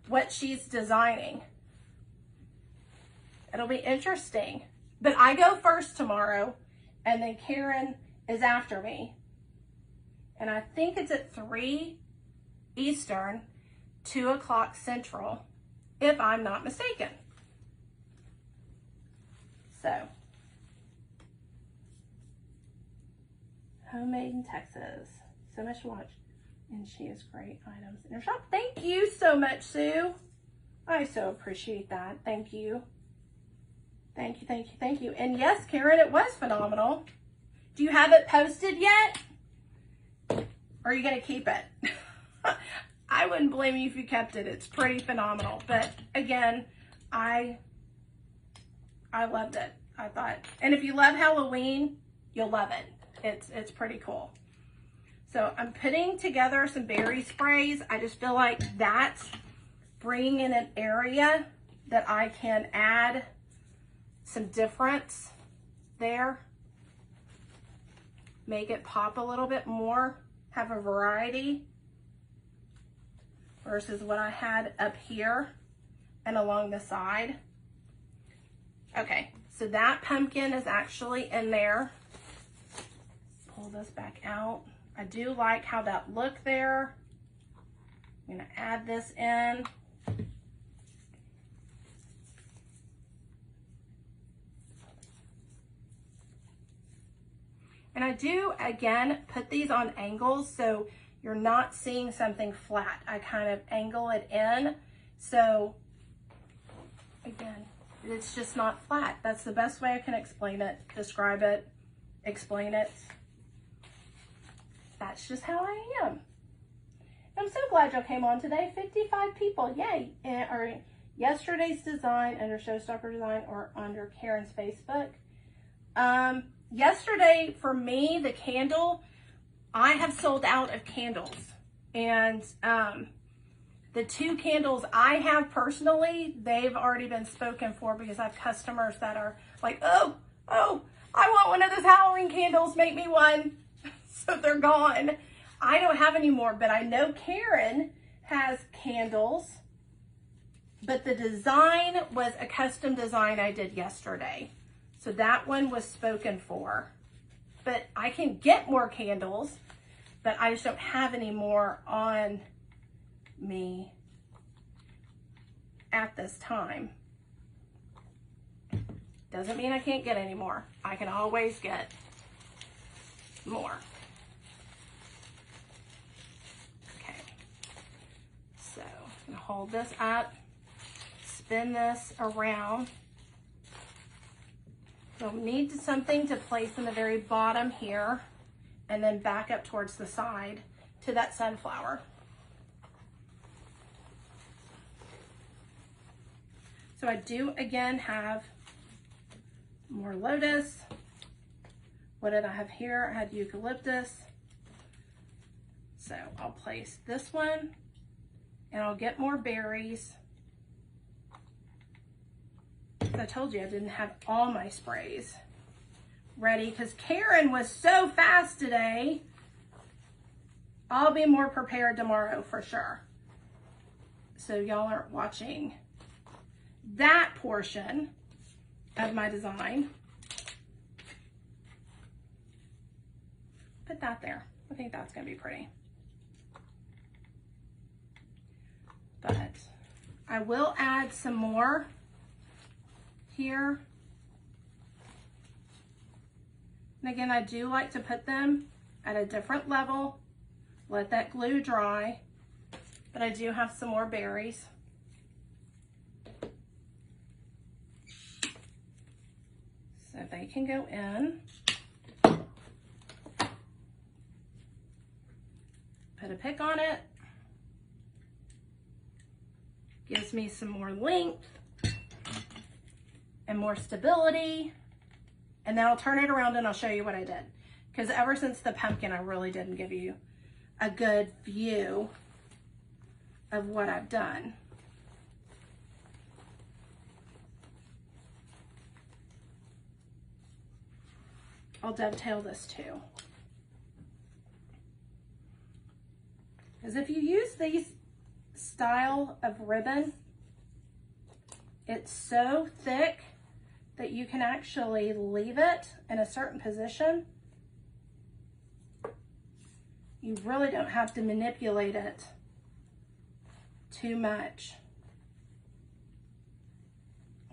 what she's designing. It'll be interesting. But I go first tomorrow, and then Karen is after me. And I think it's at 3 Eastern, 2 o'clock Central, if I'm not mistaken. So, homemade in Texas. So much to watch. And she has great items in her shop. Thank you so much, Sue. I so appreciate that. Thank you. Thank you, thank you, thank you. And yes, Karen, it was phenomenal. Do you have it posted yet? Or are you gonna keep it? I wouldn't blame you if you kept it. It's pretty phenomenal. But again, I loved it. I thought, and if you love Halloween, you'll love it. It's pretty cool. So I'm putting together some berry sprays. I just feel like that's bringing in an area that I can add some difference there. Make it pop a little bit more, have a variety versus what I had up here and along the side. Okay, so that pumpkin is actually in there. Pull this back out. I do like how that looked there. I'm gonna add this in. And I do, again, put these on angles so you're not seeing something flat. I kind of angle it in. So, again, it's just not flat. That's the best way I can explain it, describe it, explain it. That's just how I am. I'm so glad y'all came on today. 55 people, yay. And or yesterday's design under ShowStopper Design or under Karen's Facebook. Yesterday for me, the candle, I have sold out of candles. And the 2 candles I have personally, they've already been spoken for because I have customers that are like, oh, I want one of those Halloween candles, make me one. So they're gone. I don't have any more, but I know Karen has candles, but the design was a custom design I did yesterday. So that one was spoken for, but I can get more candles, but I just don't have any more on me at this time. Doesn't mean I can't get any more. I can always get more. Okay, so I'm gonna hold this up, spin this around. You'll need something to place in the very bottom here and then back up towards the side to that sunflower. So I do again have more lotus. What did I have here? I had eucalyptus. So I'll place this one and I'll get more berries. I told you I didn't have all my sprays ready because Karen was so fast today. I'll be more prepared tomorrow for sure. So y'all aren't watching that portion of my design. Put that there. I think that's gonna be pretty. But I will add some more here. And again, I do like to put them at a different level, let that glue dry, but I do have some more berries. So they can go in. Put a pick on it. Gives me some more length and more stability. And then I'll turn it around and I'll show you what I did. Because ever since the pumpkin, I really didn't give you a good view of what I've done. I'll dovetail this too. Because if you use these style of ribbon, it's so thick that you can actually leave it in a certain position. You really don't have to manipulate it too much.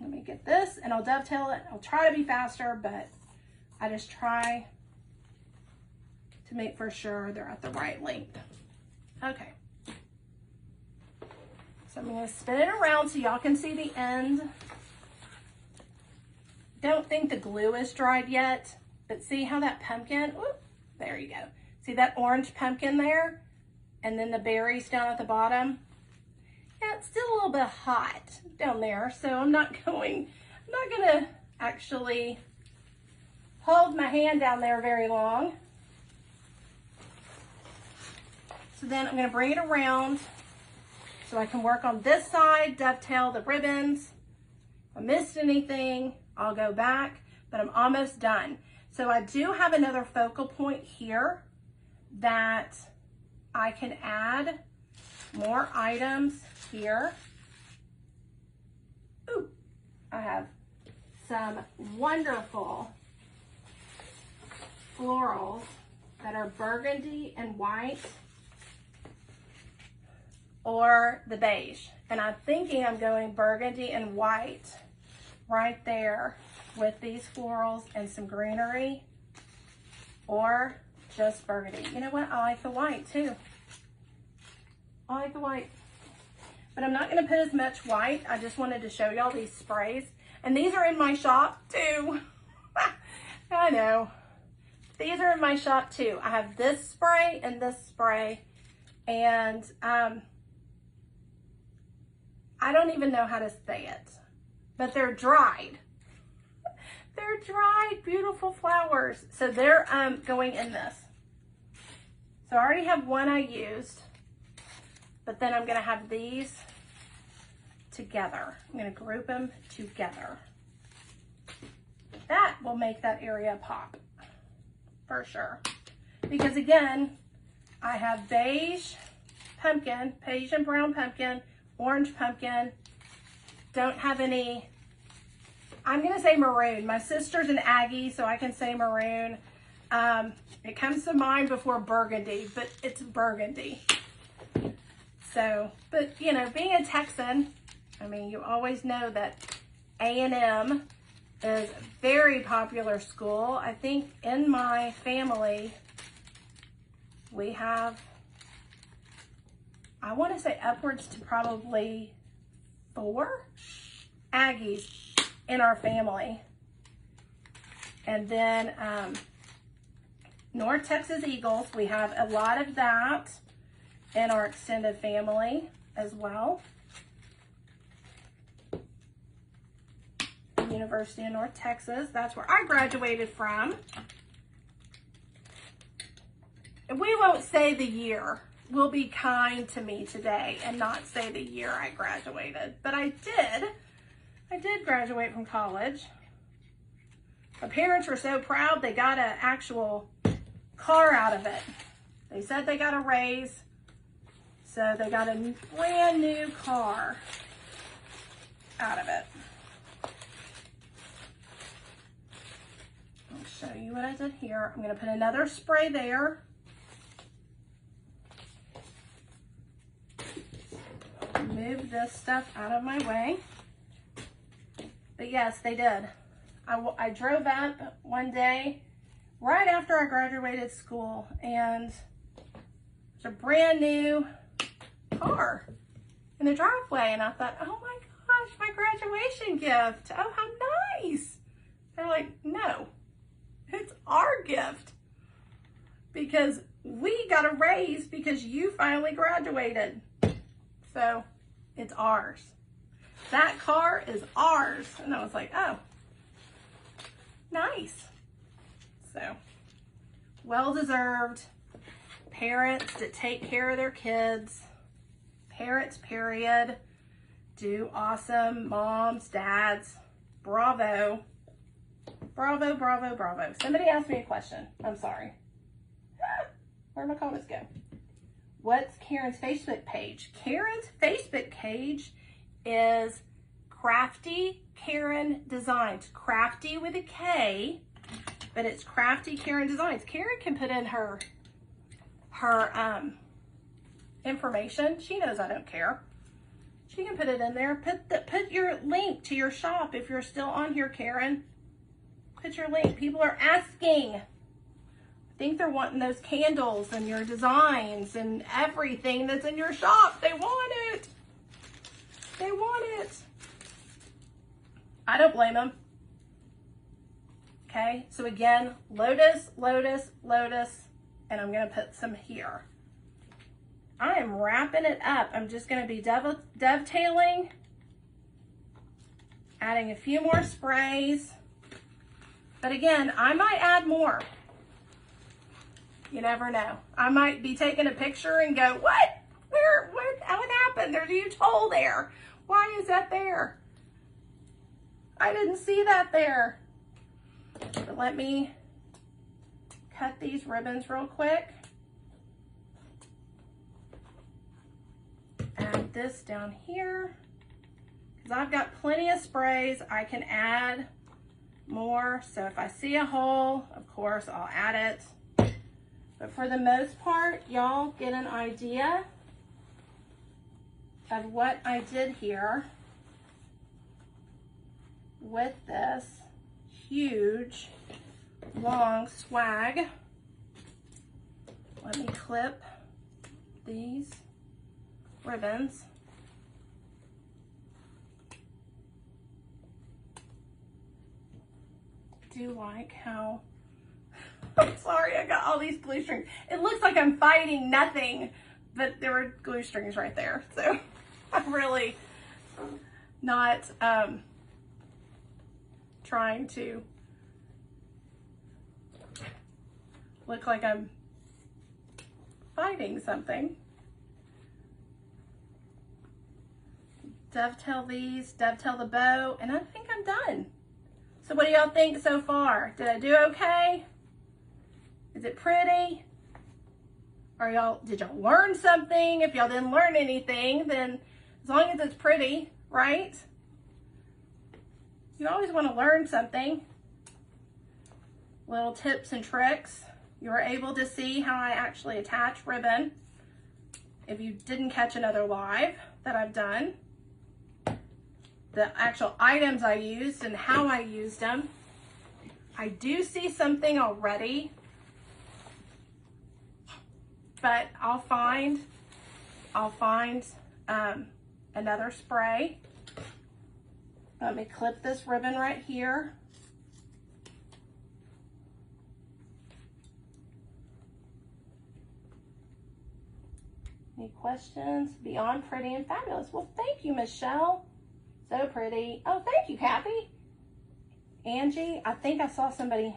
Let me get this and I'll dovetail it. I'll try to be faster, but I just try to make for sure they're at the right length. Okay. So I'm going to spin it around so y'all can see the end. Don't think the glue is dried yet, but see how that pumpkin, whoop, there you go. See that orange pumpkin there? And then the berries down at the bottom? Yeah, it's still a little bit hot down there, so I'm not gonna actually hold my hand down there very long. So then I'm gonna bring it around so I can work on this side, dovetail the ribbons. If I missed anything, I'll go back, but I'm almost done. So I do have another focal point here that I can add more items here. Ooh, I have some wonderful florals that are burgundy and white or the beige. And I'm thinking I'm going burgundy and white right there with these florals and some greenery, or just burgundy. You know what? I like the white too. I like the white. But I'm not gonna put as much white. I just wanted to show y'all these sprays. And these are in my shop too. I know. These are in my shop too. I have this spray and this spray. And I don't even know how to say it, but they're dried. They're dried, beautiful flowers. So they're going in this. So I already have one I used, but then I'm gonna have these together. I'm gonna group them together. That will make that area pop, for sure. Because again, I have beige pumpkin, beige and brown pumpkin, orange pumpkin, don't have any, I'm gonna say maroon. My sister's an Aggie, so I can say maroon. It comes to mind before burgundy, but it's burgundy. So, but you know, being a Texan, I mean, you always know that A&M is a very popular school. I think in my family, we have, I want to say upwards to probably 4 Aggies in our family. And then North Texas Eagles, we have a lot of that in our extended family as well. University of North Texas, that's where I graduated from. We won't say the year. We'll be kind to me today and not say the year I graduated. But I did graduate from college. My parents were so proud they got an actual car out of it. They said they got a raise, so they got a brand new car out of it. I'll show you what I did here. I'm gonna put another spray there. Move this stuff out of my way. But yes, they did. I drove up one day right after I graduated school, and it's a brand new car in the driveway, and I thought, oh my gosh, my graduation gift. Oh, how nice. They're like, no, it's our gift because we got a raise because you finally graduated. So it's ours. That car is ours. And I was like, oh, nice. So well-deserved. Parents that take care of their kids, parents period, do awesome. Moms, dads, bravo. Bravo, bravo, bravo. Somebody asked me a question. I'm sorry. Where'd my comments go? What's Karen's Facebook page? Karen's Facebook page is Crafty Karen Designs. Crafty with a K, but it's Crafty Karen Designs. Karen can put in her information. She knows I don't care. She can put it in there. Put your link to your shop if you're still on here, Karen. Put your link. People are asking. I think they're wanting those candles and your designs and everything that's in your shop. They want it. They want it. I don't blame them. Okay, so again, lotus, lotus, lotus, and I'm gonna put some here. I am wrapping it up. I'm just gonna be dovetailing, adding a few more sprays. But again, I might add more. You never know. I might be taking a picture and go, what? What happened? There's a huge hole there. Why is that there? I didn't see that there. But let me cut these ribbons real quick. Add this down here. Because I've got plenty of sprays. I can add more. So if I see a hole, of course, I'll add it. But for the most part, y'all get an idea of what I did here with this huge, long swag. Let me clip these ribbons. Do like how, I'm sorry, I got all these glue strings. It looks like I'm fighting nothing but there were glue strings right there. So I'm really not trying to look like I'm fighting something. Dovetail these, dovetail the bow, and I think I'm done. So what do y'all think so far? Did I do okay? Is it pretty? Did y'all learn something? If y'all didn't learn anything, then as long as it's pretty, right? You always want to learn something. Little tips and tricks. You were able to see how I actually attach ribbon. If you didn't catch another live that I've done, the actual items I used and how I used them. I do see something already, but I'll find another spray. Let me clip this ribbon right here. Any questions? Beyond pretty and fabulous. Well, thank you, Michelle. So pretty. Oh, thank you, Kathy. Angie, I think I saw somebody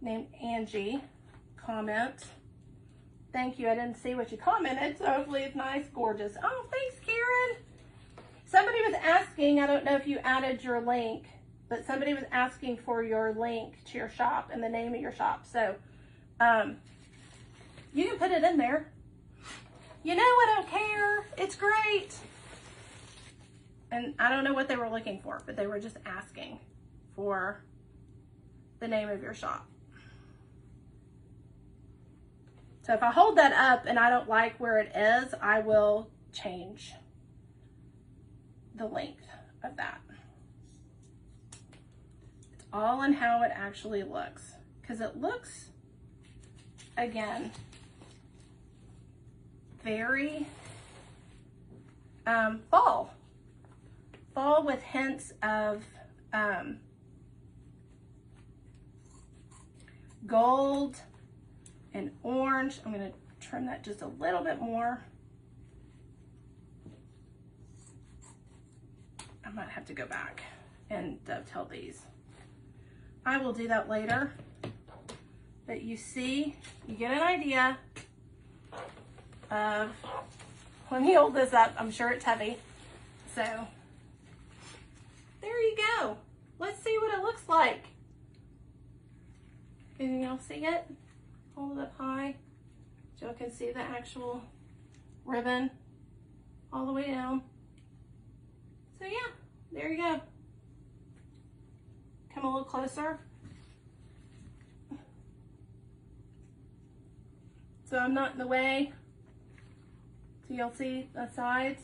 named Angie comment. Thank you. I didn't see what you commented, so hopefully it's nice, gorgeous. Oh, thanks, Karen. Somebody was asking, I don't know if you added your link, but somebody was asking for your link to your shop and the name of your shop. So you can put it in there. You know, I don't care. It's great. And I don't know what they were looking for, but they were just asking for the name of your shop. So if I hold that up and I don't like where it is, I will change the length of that. It's all in how it actually looks, because it looks, again, very fall with hints of gold and orange. I'm going to trim that just a little bit more. I might have to go back and dovetail these. I will do that later. But you see, you get an idea of, let me hold this up. I'm sure it's heavy. So there you go. Let's see what it looks like. Can y'all see it? Hold it up high so y'all can see the actual ribbon all the way down. So yeah, there you go. Come a little closer. So I'm not in the way. So you'll see the sides.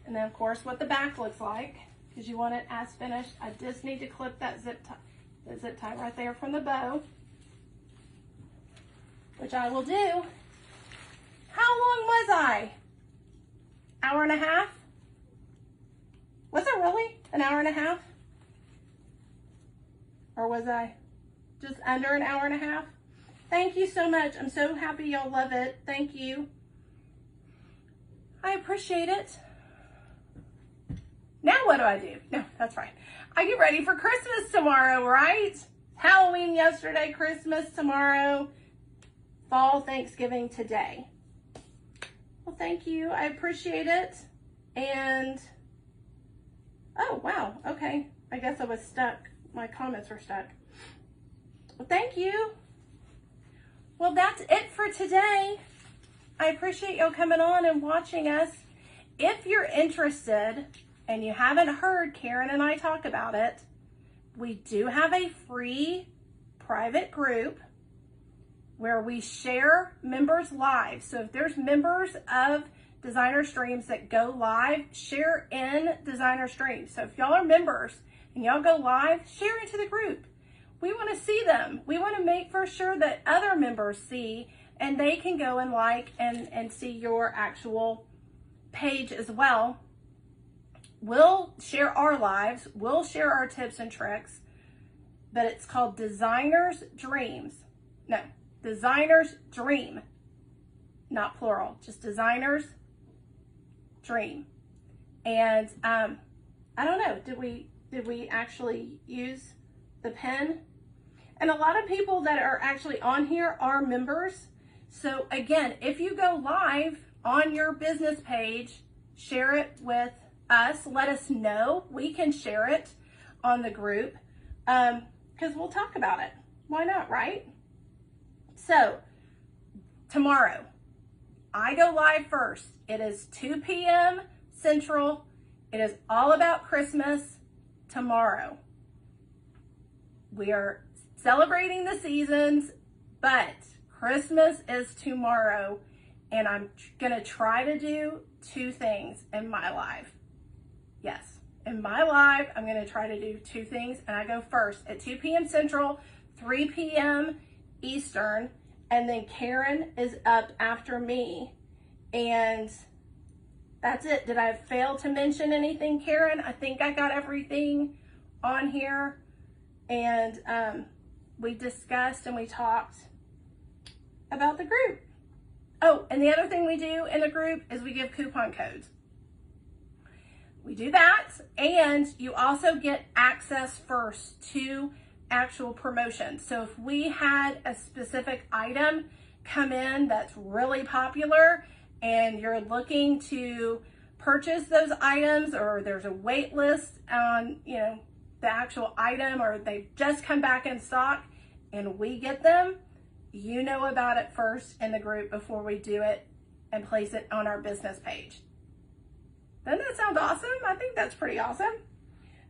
And then of course what the back looks like, because you want it as finished. I just need to clip that zip tie right there from the bow, which I will do. How long was I? Hour and a half? Was it really an hour and a half? Or was I just under an hour and a half? Thank you so much. I'm so happy y'all love it. Thank you. I appreciate it. Now what do I do? No, that's right. I get ready for Christmas tomorrow, right? Halloween yesterday, Christmas tomorrow, fall, Thanksgiving today. Well, thank you. I appreciate it. And, oh, wow. Okay. I guess I was stuck. My comments were stuck. Well, thank you. Well, that's it for today. I appreciate y'all coming on and watching us. If you're interested and you haven't heard Karen and I talk about it, we do have a free private group where we share members live. So if there's members of Designer Streams that go live, share in Designer Streams. So if y'all are members and y'all go live, share into the group. We want to see them. We want to make for sure that other members see, and they can go and like and see your actual page as well. We'll share our lives. We'll share our tips and tricks, but it's called Designers Dreams. No, Designers Dream. not plural, just designers dream. And I don't know, did we actually use the pen? And a lot of people that are actually on here are members. So again, if you go live on your business page, share it with us, let us know. We can share it on the group because we'll talk about it. Why not, right? So tomorrow, I go live first. It is 2 p.m. Central. It is all about Christmas tomorrow. We are celebrating the seasons, but Christmas is tomorrow, and I'm gonna try to do 2 things in my live. Yes, in my live, I'm gonna try to do 2 things, and I go first at 2 p.m. Central, 3 p.m. Eastern, and then Karen is up after me, and that's it. Did I fail to mention anything, Karen? I think I got everything on here, and we discussed and we talked about the group. Oh, and the other thing we do in the group is we give coupon codes. We do that, and you also get access first to actual promotions. So if we had a specific item come in that's really popular and you're looking to purchase those items, or there's a wait list on, you know, the actual item, or they've just come back in stock and we get them, you know about it first in the group before we do it and place it on our business page. Doesn't that sound awesome? I think that's pretty awesome.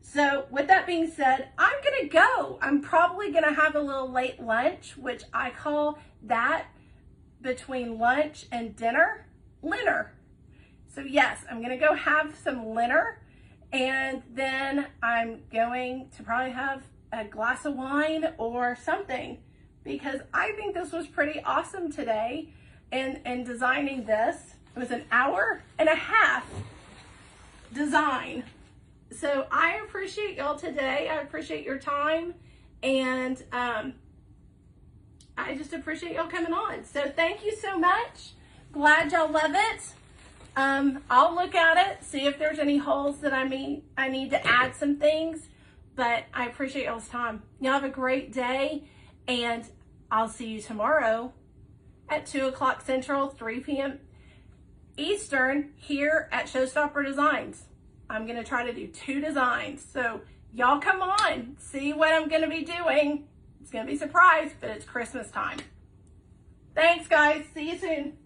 So with that being said, I'm gonna go. I'm probably gonna have a little late lunch, which I call that between lunch and dinner, linner. So yes, I'm gonna go have some linner, and then I'm going to probably have a glass of wine or something, because I think this was pretty awesome today in designing this. It was an hour and a half design. So I appreciate y'all today. I appreciate your time, and I just appreciate y'all coming on. So thank you so much. Glad y'all love it. I'll look at it, see if there's any holes that I need to add some things, but I appreciate y'all's time. Y'all have a great day, and I'll see you tomorrow at 2 o'clock Central, 3 p.m. Eastern here at ShowStopper Designs. I'm gonna try to do 2 designs. So y'all come on, see what I'm gonna be doing. It's gonna be a surprise, but it's Christmas time. Thanks guys, see you soon.